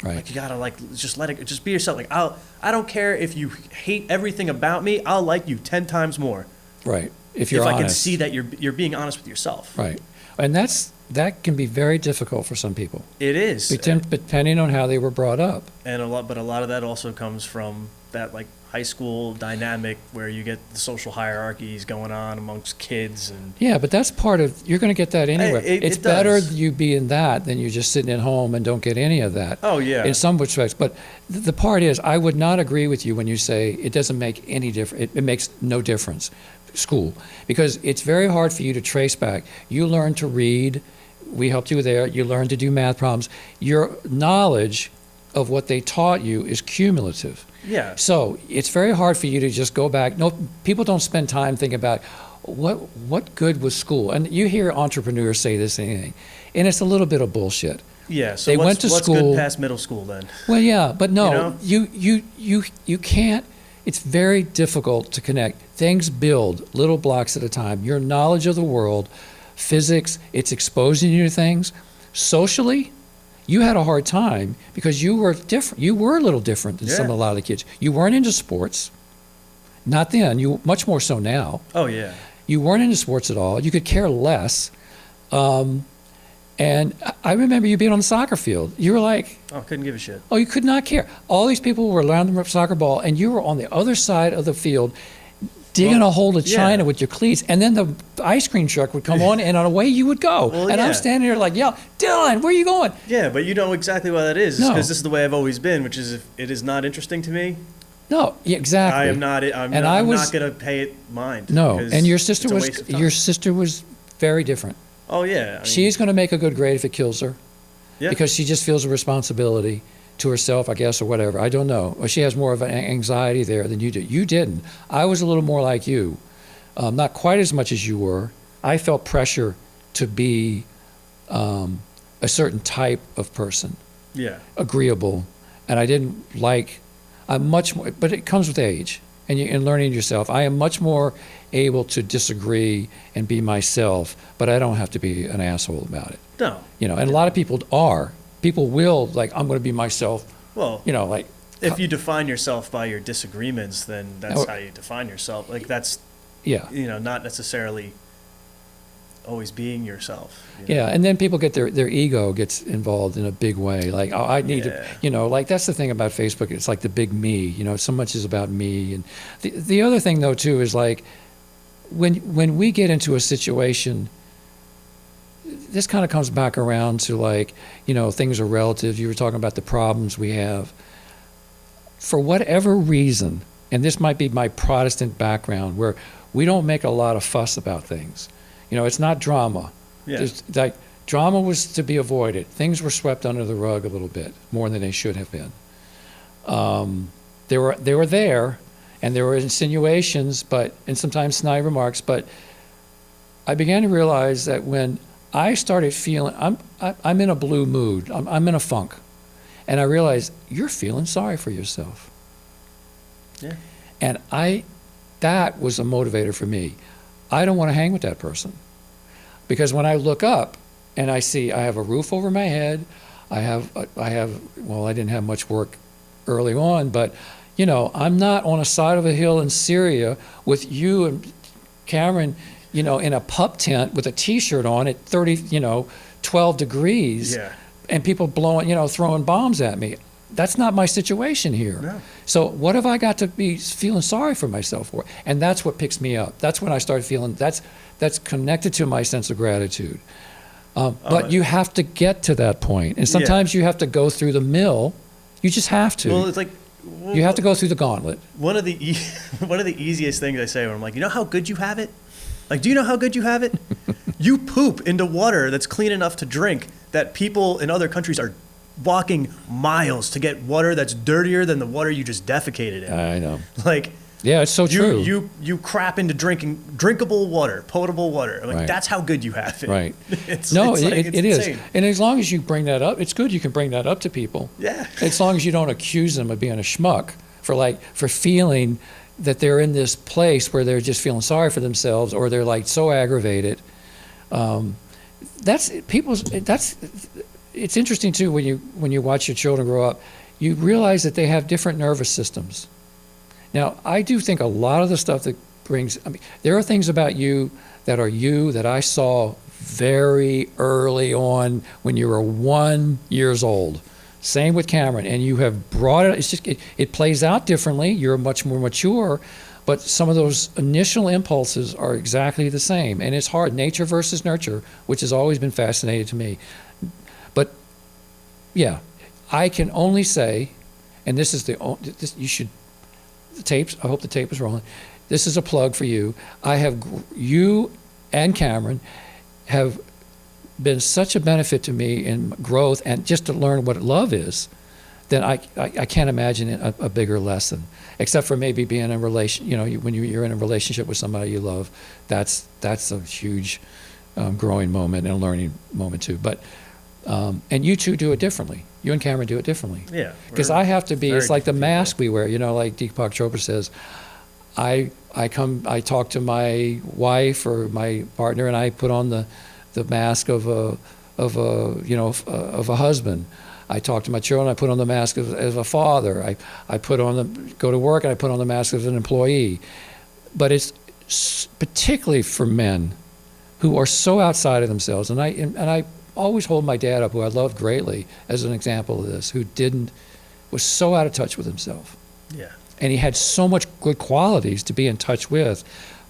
Right. Like, you gotta like just let it, just be yourself. Like, I don't care if you hate everything about me. I'll like you 10 times more Right. If you're if honest. I can see that you're being honest with yourself. Right. And that can be very difficult for some people, It is, depending on how they were brought up. and a lot of that also comes from that like high school dynamic where you get the social hierarchies going on amongst kids, and Yeah, but that's part of, you're going to get that anyway. It It's better does. you be in that than you just sitting at home and don't get any of that. oh yeah, In some respects. But the part is, I would not agree with you when you say it doesn't make any difference. It makes no difference, school, because it's very hard for you to trace back. You learn to read. We helped you there. You learn to do math problems. Your knowledge of what they taught you is cumulative. yeah. So it's very hard for you to just go back. No, people don't spend time thinking about what good was school. And you hear entrepreneurs say this and anything, and it's a little bit of bullshit. Yeah, so They what's, went to what's school- good past middle school then? Well, yeah, but no, You know? you can't. It's very difficult to connect. Things build little blocks at a time. Your knowledge of the world, physics, it's exposing you to things. Socially, you had a hard time because you were different. You were a little different than Yeah. a lot of the kids. You weren't into sports. Not then. You much more so now. Oh yeah, You weren't into sports at all. You could care less. And I remember you being on the soccer field. You were like, oh, couldn't give a shit. oh, you could not care. All these people were around the soccer ball, and you were on the other side of the field digging Well, a hole of yeah. China with your cleats, and then the ice cream truck would come on, and on away you would go. Well, and yeah. I'm standing there like, yeah, Dylan, where are you going? Yeah, but you know exactly why that is, No. because this is the way I've always been, which is if it is not interesting to me, No, yeah, exactly. I am not. I'm, And not, I I'm was- not going to pay it mind. No, 'cause and your sister it's a was waste of time. your sister was very different. Oh yeah, I mean, She's going to make a good grade if it kills her. Yeah. Because she just feels a responsibility to herself, I guess, or whatever. I don't know. Or she has more of an anxiety there than you do. You didn't. I was a little more like you. Not quite as much as you were. I felt pressure to be a certain type of person, yeah, agreeable, and I didn't like. I'm much more, but it comes with age and learning yourself. I am much more able to disagree and be myself, but I don't have to be an asshole about it. no. You know, and a lot of people are. People will, like, I'm going to be myself, Well, you know, like, if you define yourself by your disagreements, then that's Oh. how you define yourself. Like that's, yeah. you know, not necessarily always being yourself. you know? Yeah, and then people get their ego gets involved in a big way. Like, oh, I need to, Yeah. you know, like that's the thing about Facebook. It's like the big me, you know, so much is about me. And the other thing though too is like when we get into a situation, this kind of comes back around to like, you know, things are relative. You were talking about the problems we have. For whatever reason, and this might be my Protestant background, where we don't make a lot of fuss about things. You know, it's not drama. Yeah. There's, like, drama was to be avoided. Things were swept under the rug a little bit more than they should have been. They were there, and there were insinuations, and sometimes snide remarks. But I began to realize that when I started feeling, I'm in a blue mood. I'm in a funk, and I realized you're feeling sorry for yourself. Yeah. And that was a motivator for me. I don't want to hang with that person. Because when I look up and I see I have a roof over my head, well, I didn't have much work early on, but, you know, I'm not on a side of a hill in Syria with you and Cameron, you know, in a pup tent with a T-shirt on at 12 degrees, Yeah. and people blowing, you know, throwing bombs at me. That's not my situation here. No. So what have I got to be feeling sorry for myself for? And that's what picks me up. That's when I start feeling, that's connected to my sense of gratitude. But you have to get to that point. And sometimes you have to go through the mill. You just have to. Well, it's like You have to go through the gauntlet. one of the one of the easiest things I say when I'm like, you know how good you have it? Like, do you know how good you have it? You poop into water that's clean enough to drink that people in other countries are walking miles to get water that's dirtier than the water you just defecated in. I know. Like, yeah, it's so true. You crap into drinkable water, potable water. Like, right. That's how good you have it. Right. It's it is. insane. And as long as you bring that up, it's good you can bring that up to people. Yeah. As long as you don't accuse them of being a schmuck for feeling that they're in this place where they're just feeling sorry for themselves, or they're like so aggravated. It's interesting too when you watch your children grow up, you realize that they have different nervous systems. Now, I do think a lot of the stuff that there are things about you that I saw very early on when you were 1 year old. Same with Cameron, and you have brought it. It's just it plays out differently. You're much more mature, but some of those initial impulses are exactly the same, and it's hard. Nature versus nurture, which has always been fascinating to me. But yeah, I can only say, and this is you should. The tapes. I hope the tape is rolling. This is a plug for you. You and Cameron have been such a benefit to me in growth and just to learn what love is, then I can't imagine a bigger lesson, except for maybe being in a relation. When you're in a relationship with somebody you love, that's a huge growing moment and a learning moment too. But and you two do it differently. You and Cameron do it differently. Yeah. Because I have to be. It's like the mask people. we wear. Like Deepak Chopra says, I talk to my wife or my partner, and I put on the mask of a husband. I talk to my children. I put on the mask of a father. I go to work and I put on the mask of an employee. But it's particularly for men who are so outside of themselves. And I always hold my dad up, who I love greatly, as an example of this, who was so out of touch with himself. Yeah. And he had so much good qualities to be in touch with,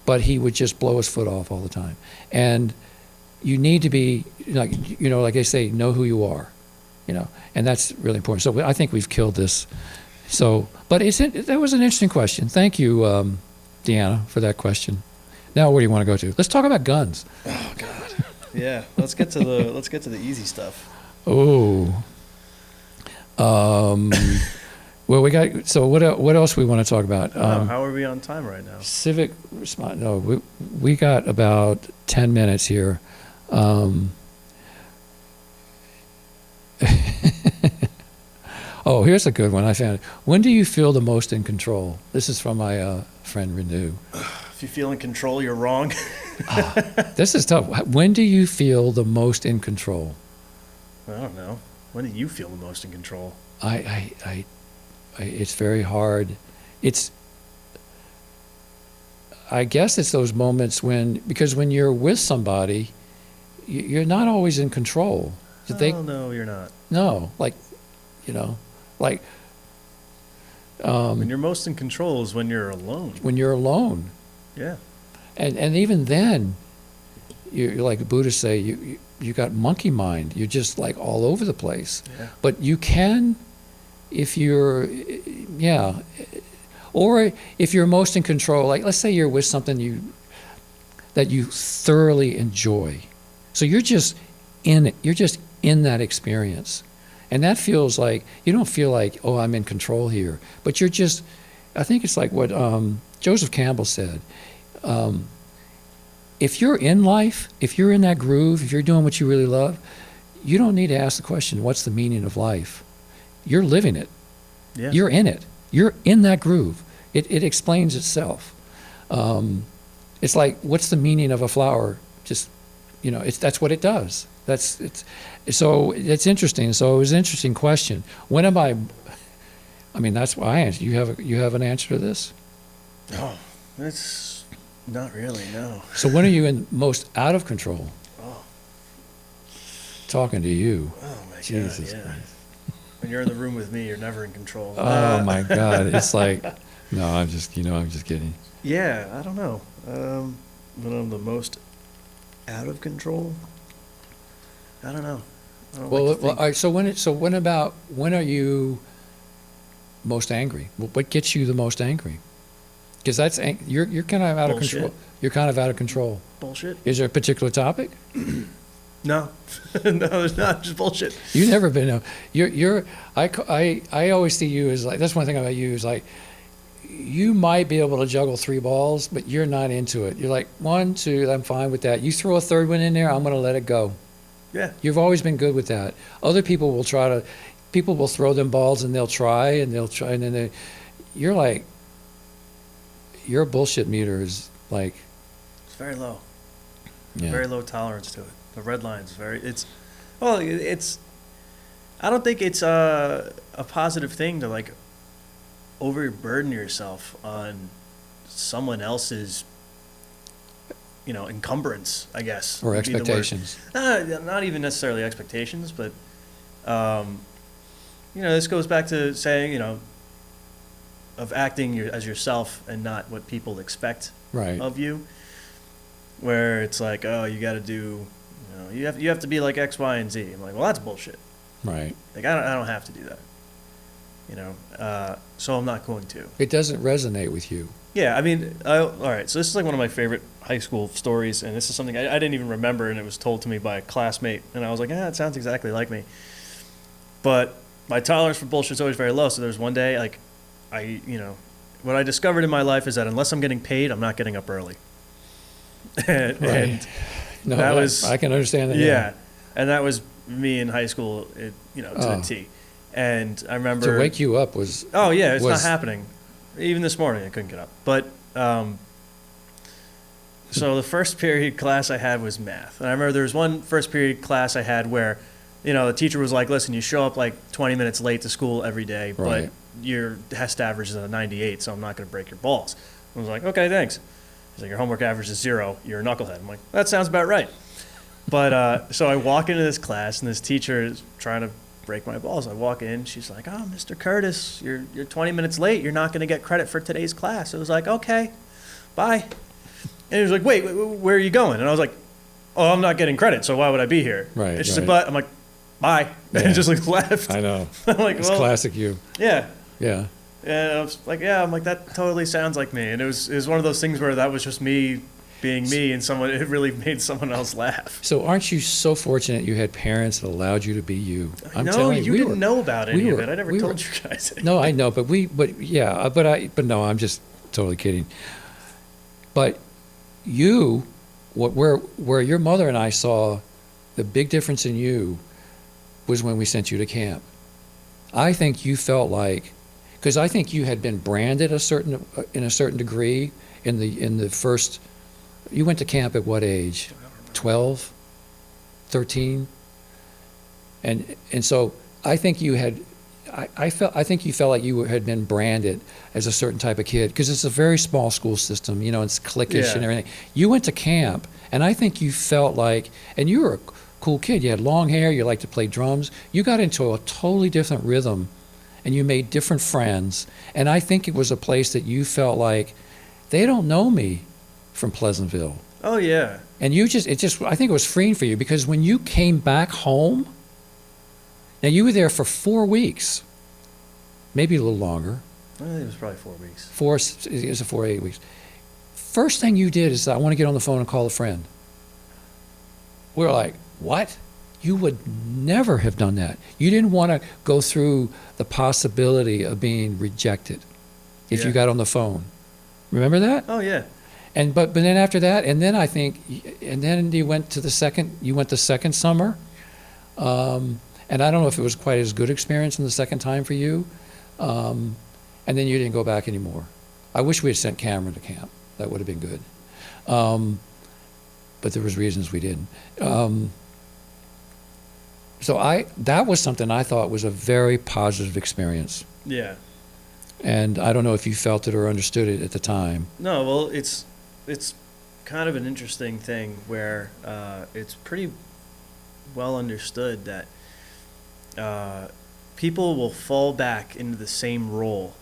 but he would just blow his foot off all the time. And you need to be, like I say, know who you are, and that's really important. So I think we've killed this. So, but that was an interesting question. Thank you, Deanna, for that question. Now, where do you want to go to? Let's talk about guns. Oh God. Yeah. Let's get to the easy stuff. Oh. Well, we got. So what else we want to talk about? How are we on time right now? Civic response. No, we got about 10 minutes here. Oh, here's a good one I found. When do you feel the most in control? This is from my friend Renew. If you feel in control, you're wrong. This is tough. When do you feel the most in control? I don't know. When do you feel the most in control? It's very hard. I guess it's those moments because when you're with somebody, you're not always in control. No, you're not. No, when you're most in control is when you're alone. When you're alone. Yeah. And even then, you're like the Buddhists say, you got monkey mind. You're just like all over the place. Yeah. But you can, if you're, or if you're most in control, like let's say you're with something that you thoroughly enjoy. So you're just in it. You're just in that experience. And that feels like, you don't feel like, oh, I'm in control here. But you're just, I think it's like what Joseph Campbell said. If you're in life, if you're in that groove, if you're doing what you really love, you don't need to ask the question, what's the meaning of life? You're living it. Yeah. You're in it. You're in that groove. It explains itself. It's like, what's the meaning of a flower? Just, that's what it does. So it's interesting. So it was an interesting question. When am I mean, that's why I answer. You have an answer to this? Oh, it's not really, no. So when are you most out of control? Oh. Talking to you. Oh my Jesus God, yeah. Christ. When you're in the room with me, you're never in control. Oh my God. It's like, no, I'm just kidding. Yeah, I don't know. When I'm the most out of control, I don't know. All right, so when are you most angry? What gets you the most angry? Because you're kind of out of control. You're kind of out of control. bullshit. Is there a particular topic? No, no, there's not. Just bullshit. You've never been. I always see you as like, that's one thing about you is like, you might be able to juggle 3 balls, but you're not into it. You're like, 1, 2, I'm fine with that. You throw a third one in there, I'm going to let it go. Yeah. You've always been good with that. Other people will people will throw them balls and they'll try, and then you're like, your bullshit meter is like. It's very low. Yeah. Very low tolerance to it. The red line's I don't think it's a positive thing to like overburden yourself on someone else's, encumbrance, I guess. Or expectations. Not even necessarily expectations, but, this goes back to saying, of acting as yourself and not what people expect of you. Where it's like, oh, you got to do, you have to be like X, Y, and Z. I'm like, well, that's bullshit. Right. Like, I don't have to do that. So I'm not going to. It doesn't resonate with you. Yeah, I mean, all right, so this is like one of my favorite high school stories, and this is something I didn't even remember, and it was told to me by a classmate, and I was like, it sounds exactly like me. But my tolerance for bullshit is always very low, so there's one day, like, what I discovered in my life is that unless I'm getting paid, I'm not getting up early. Right. And No, that was, I can understand that. Yeah, and that was me in high school, to the T. And I remember to wake you up was. Oh yeah, it's not happening. Even this morning, I couldn't get up. But so the first period class I had was math, and I remember there was one first period class I had where, the teacher was like, "Listen, you show up like 20 minutes late to school every day, right. but your test average is a 98, so I'm not going to break your balls." I was like, "Okay, thanks." He's like, "Your homework average is 0. You're a knucklehead." I'm like, "That sounds about right." But so I walk into this class, and this teacher is trying to break my balls. I walk in, she's like, "Oh, Mr. Curtis, you're 20 minutes late. You're not going to get credit for today's class." I was like, "Okay, bye." And he was like, wait, where are you going? And I was like, "Oh, I'm not getting credit, so why would I be here?" Right. And she's like, "But," I'm like, "Bye." Yeah. And just like left. I know. I'm like, It's well, classic you. Yeah. Yeah. And I was like, I'm like, that totally sounds like me. And it was one of those things where that was just me being me, and it really made someone else laugh. So aren't you so fortunate you had parents that allowed you to be you? I'm no, telling you didn't know about any of it. I never told you guys. No, I know, but no, I'm just totally kidding. But where your mother and I saw the big difference in you was when we sent you to camp. I think you felt like, because I think you had been branded in a certain degree in the first. You went to camp at what age? 12, 13, and so I think you had. I think you felt like you had been branded as a certain type of kid because it's a very small school system. It's cliquish and everything. You went to camp, and I think you felt like, and you were a cool kid. You had long hair. You liked to play drums. You got into a totally different rhythm, and you made different friends. And I think it was a place that you felt like they don't know me from Pleasantville. Oh yeah. And I think it was freeing for you because when you came back home, now you were there for 4 weeks, maybe a little longer. I think it was probably 4 weeks. 4 to 8 weeks. First thing you did is, I want to get on the phone and call a friend. We were like, what? You would never have done that. You didn't want to go through the possibility of being rejected if you got on the phone. Remember that? Oh yeah. But then after that, and then you went the second summer, and I don't know if it was quite as good experience in the second time for you, and then you didn't go back anymore. I wish we had sent Cameron to camp. That would have been good, but there was reasons we didn't. So that was something I thought was a very positive experience. Yeah. And I don't know if you felt it or understood it at the time. No, well, it's kind of an interesting thing where it's pretty well understood that people will fall back into the same role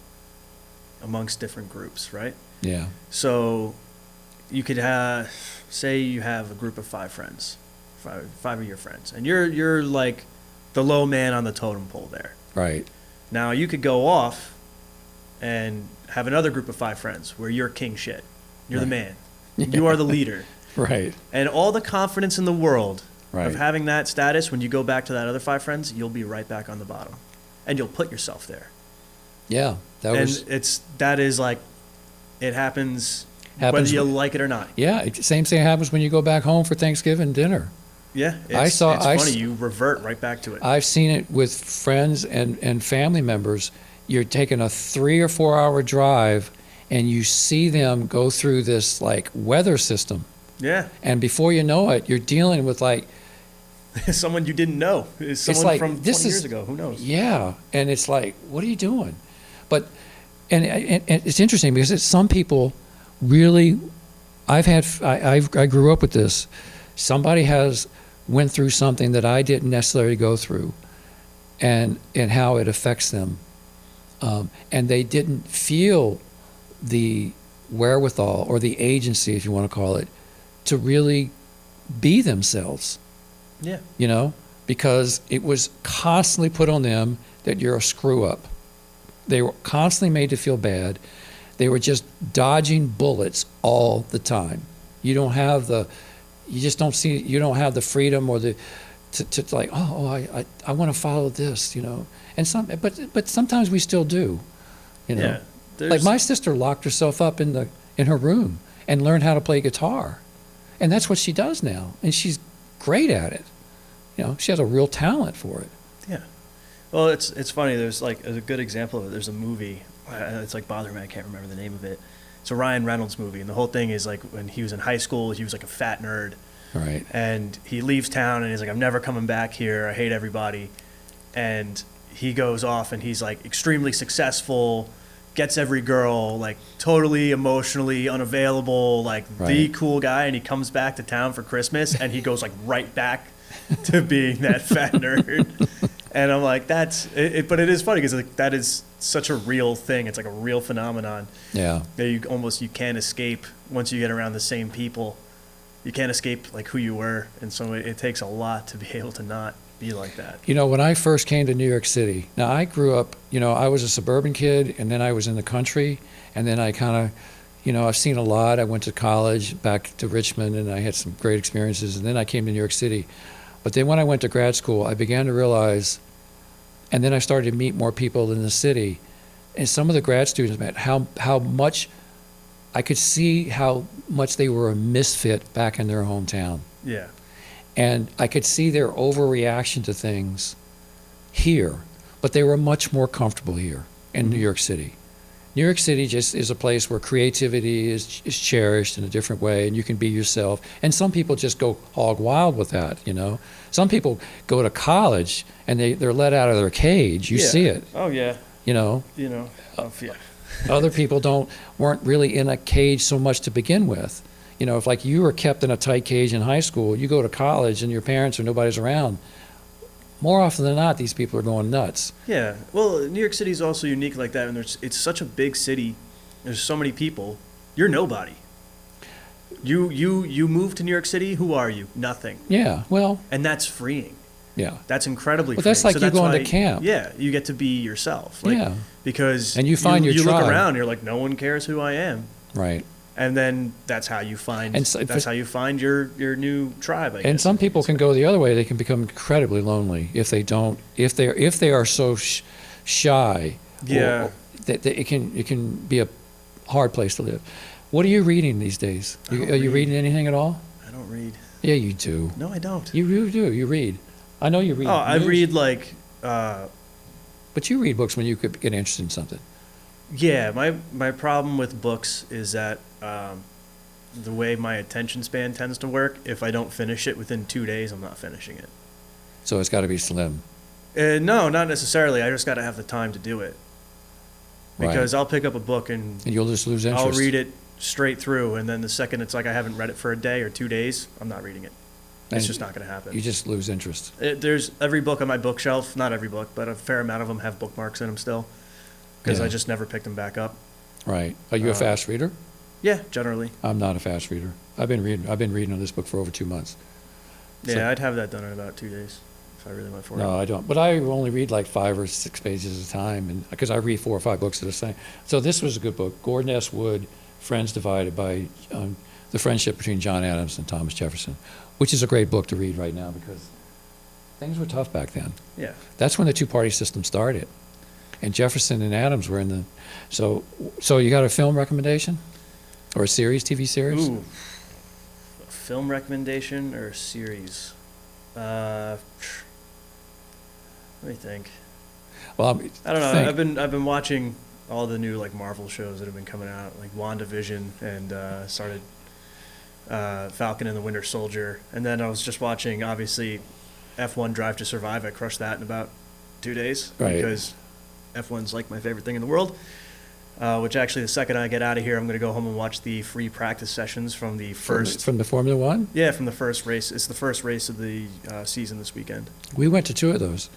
amongst different groups, right? Yeah. So you could say you have a group of 5 friends, five of your friends, and you're like the low man on the totem pole there. Right. Now you could go off and have another group of 5 friends where you're king shit. You're the man. You are the leader. Right. And all the confidence in the world Right. of having that status, when you go back to that other 5 friends, you'll be right back on the bottom. And you'll put yourself there. Yeah. That is like, it happens whether Happens you like it or not. Yeah. Same thing happens when you go back home for Thanksgiving dinner. Yeah. I saw- it's I funny. s- You revert right back to it. I've seen it with friends and family members. You're taking a 3 or 4 hour drive and you see them go through this like weather system. Yeah. And before you know it, you're dealing with like, Someone you didn't know. Is someone like, from 20 this is- years ago. Who knows? yeah. And it's like, what are you doing? But, and it's interesting because some people really, I grew up with this. Somebody went through something that I didn't necessarily go through and how it affects them. And they didn't feel the wherewithal or the agency, if you want to call it, to really be themselves, Yeah. you know, because it was constantly put on them that you're a screw up. They were constantly made to feel bad. They were just dodging bullets all the time. You don't have the freedom or to like, I want to follow this, you know. And but sometimes we still do, you know. Yeah. Like my sister locked herself up in her room and learned how to play guitar. And that's what she does now. And she's great at it. You know, she has a real talent for it. Yeah. Well, it's funny. There's like a good example of it. There's a movie. It's like bothering me. I can't remember the name of it. It's a Ryan Reynolds movie, and the whole thing is like when he was in high school, he was like a fat nerd, Right. and he leaves town, and he's like, "I'm never coming back here. I hate everybody," and he goes off, and he's like extremely successful, gets every girl, like totally emotionally unavailable, like the Right. cool guy, and he comes back to town for Christmas, and he goes like right back to being that fat nerd. And I'm like, that's it, but it is funny because like that is such a real thing. It's like a real phenomenon Yeah. that you can't escape once you get around the same people. You can't escape like who you were, and so it takes a lot to be able to not be like that. You know, when I first came to New York City, now I grew up, you know, I was a suburban kid, and then I was in the country, and then I kind of, you know, I've seen a lot. I went to college back to Richmond, and I had some great experiences, and then I came to New York City. But then when I went to grad school, I began to realize, and then I started to meet more people in the city, and some of the grad students met how much I could see how much they were a misfit back in their hometown. Yeah. And I could see their overreaction to things here, but they were much more comfortable here in New York City. New York City just is a place where creativity is cherished in a different way, and you can be yourself. And some people just go hog wild with that, you know. Some people go to college and they're let out of their cage. You Yeah. see it, Oh yeah. you know. Yeah. Other people weren't really in a cage so much to begin with. You know, if like you were kept in a tight cage in high school, you go to college and your parents or nobody's around, more often than not, these people are going nuts. Yeah. Well, New York City is also unique like that, and it's such a big city. There's so many people. You're nobody. You moved to New York City. Who are you? Nothing. Yeah, well, And that's freeing. yeah. That's incredibly Well, freeing. that's like you going to why- camp. Yeah, you get to be yourself. Like, Yeah. Because And you find your you look tribe. around, you're like, no one cares who I am. Right. And then that's how you find And so- that's how you find your new tribe. I guess. And some people can go the other way. They can become incredibly lonely if they are so shy. Yeah. Or that it can be a hard place to live. What are you reading these days? I don't Are you read. reading anything at all? I don't read. Yeah, you do. No, I don't. You do. You read. I know you read. Oh, I news, read like. But you read books when you could get interested in something. Yeah, my problem with books is that the way my attention span tends to work, if I don't finish it within 2 days, I'm not finishing it. So it's got to be slim. No, not necessarily. I just got to have the time to do it. Because I'll pick up a book and And you'll just lose interest. I'll read it straight through, and then the second it's like I haven't read it for a day or 2 days, I'm not reading it. It's And just not going to happen. You just lose interest. There's every book on my bookshelf, not every book, but a fair amount of them have bookmarks in them still, because Yeah. I just never picked them back up. Right. Are you a fast reader? Yeah, generally. I'm not a fast reader. I've been reading on this book for over 2 months. Yeah, So- I'd have that done in about 2 days if I really went for it. No, I don't. But I only read like 5 or 6 pages at a time, and because I read 4 or 5 books at a time. So this was a good book. Gordon S. Wood, Friends Divided by the friendship between John Adams and Thomas Jefferson, which is a great book to read right now because things were tough back then. Yeah. That's when the two-party system started. And Jefferson and Adams were in the... So you got a film recommendation? Or a series, TV series? Ooh. A film recommendation or a series? Let me think. Well, I don't know. I've been watching all the new like Marvel shows that have been coming out, like WandaVision, and started Falcon and the Winter Soldier, and then I was just watching obviously F1 Drive to Survive. I crushed that in about 2 days because F1's like my favorite thing in the world. Which actually, the second I get out of here, I'm going to go home and watch the free practice sessions from the first from the Formula One. Yeah, from the first race. It's the first race of the season this weekend. We went to 2 of those.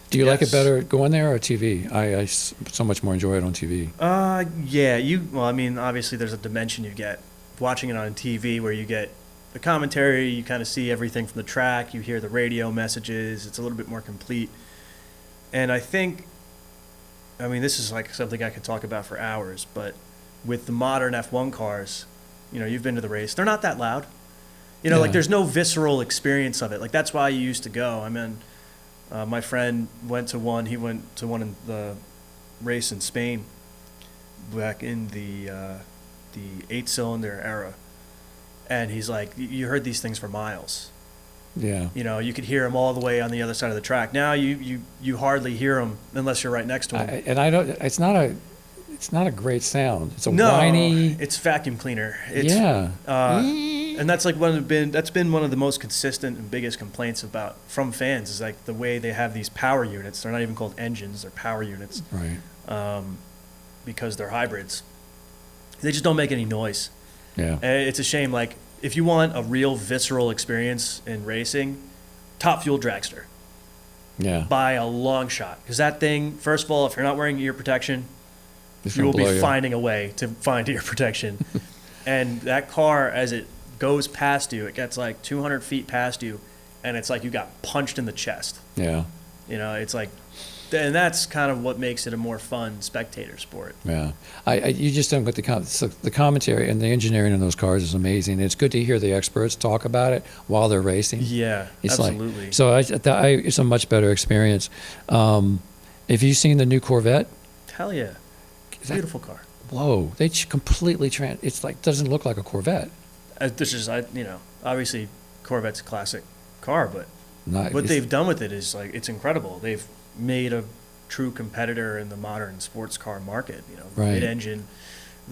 Do you like it better going there or TV? I so much more enjoy it on TV. Yeah. Well, I mean, obviously, there's a dimension you get watching it on TV where you get the commentary. You kind of see everything from the track. You hear the radio messages. It's a little bit more complete. And I think, I mean, this is like something I could talk about for hours, but with the modern F1 cars, you know, you've been to the race. They're not that loud. You know, like there's no visceral experience of it. Like that's why you used to go. I mean, my friend went to one. He went to one in the race in Spain back in the 8-cylinder era, and he's like, you heard these things for miles. Yeah. You know, you could hear them all the way on the other side of the track. Now you hardly hear them unless you're right next to them. And I don't. It's not a great sound. It's a whiny. It's vacuum cleaner. And that's like that's been one of the most consistent and biggest complaints from fans is like the way they have these power units. They're not even called engines; they're power units. Right. Because they're hybrids. They just don't make any noise. Yeah. And it's a shame. Like if you want a real visceral experience in racing, Top Fuel Dragster. Yeah. By a long shot, because that thing. First of all, if you're not wearing ear protection, you will be finding a way to find ear protection. And that car, as it goes past you, it gets like 200 feet past you, and it's like you got punched in the chest. Yeah. You know, it's like, and that's kind of what makes it a more fun spectator sport. Yeah. You just don't get the commentary and the engineering in those cars is amazing. It's good to hear the experts talk about it while they're racing. Yeah, it's absolutely. It's a much better experience. Have you seen the new Corvette? Hell yeah. Beautiful car. Whoa, they completely it's like doesn't look like a Corvette. This is, you know, obviously Corvette's a classic car, but Not, what they've done with it is like it's incredible. They've made a true competitor in the modern sports car market. You know, mid-engine.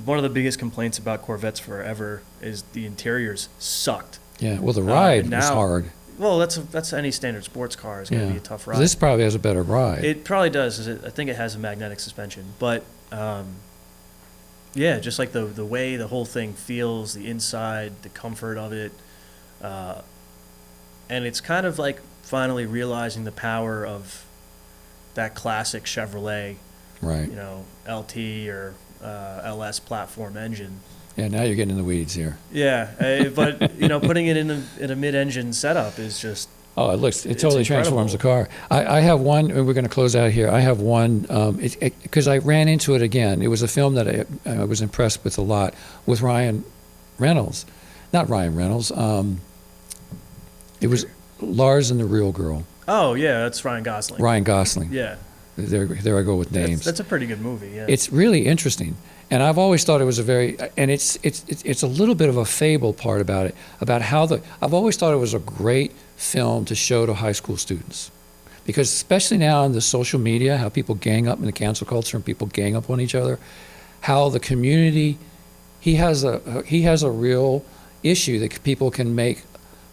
One of the biggest complaints about Corvettes forever is the interiors sucked. Yeah, well, the ride was hard. Well, that's any standard sports car is going to be a tough ride. This probably has a better ride. It probably does. I think it has a magnetic suspension, but. Yeah, just like the way the whole thing feels, the inside, the comfort of it. And it's kind of like finally realizing the power of that classic Chevrolet, right? You know, LT or LS platform engine. Yeah, now you're getting in the weeds here. Yeah, but you know, putting it in a mid-engine setup is just. Oh, it totally transforms the car. I have one, and we're going to close out here. I have one, because I ran into it again. It was a film that I was impressed with a lot, with Ryan Reynolds. Not Ryan Reynolds. It was Lars and the Real Girl. Oh, yeah, that's Ryan Gosling. Ryan Gosling. Yeah. There I go with names. That's a pretty good movie, yeah. It's really interesting. And I've always thought it was it's a little bit of a fable part about it, about how I've always thought it was a great film to show to high school students. Because especially now in the social media, how people gang up in the cancel culture and people gang up on each other, how the community, he has a real issue that people can make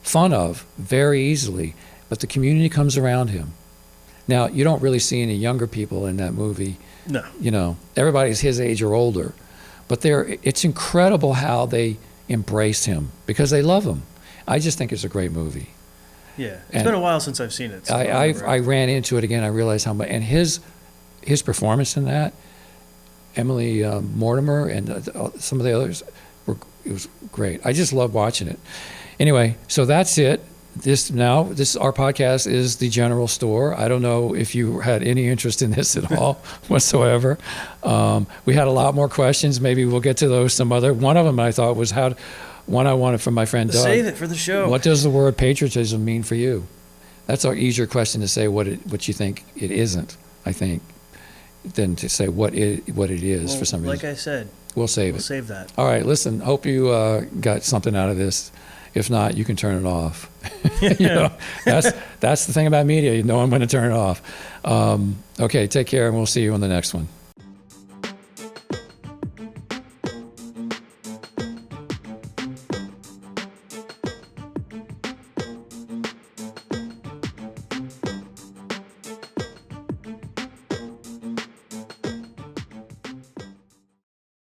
fun of very easily, but the community comes around him. Now, you don't really see any younger people in that movie. No. You know, everybody's his age or older. But it's incredible how they embrace him because they love him. I just think it's a great movie. Yeah. It's been a while since I've seen it. So I ran into it again. I realized how much. And his performance in that, Emily Mortimer and some of the others, it was great. I just love watching it. Anyway, so that's it. our podcast is the general store. I don't know if you had any interest in this at all whatsoever. We had a lot more questions. Maybe we'll get to those some other. One of them I thought was one I wanted from my friend Doug. Save it for the show. What does the word patriotism mean for you? That's an easier question to say what you think it isn't, I think, than to say what it is for some reason. Like I said, we'll save we'll save that. All right, listen, hope you got something out of this. If not, you can turn it off. That's the thing about media. You know I'm going to turn it off. Okay, take care, and we'll see you on the next one.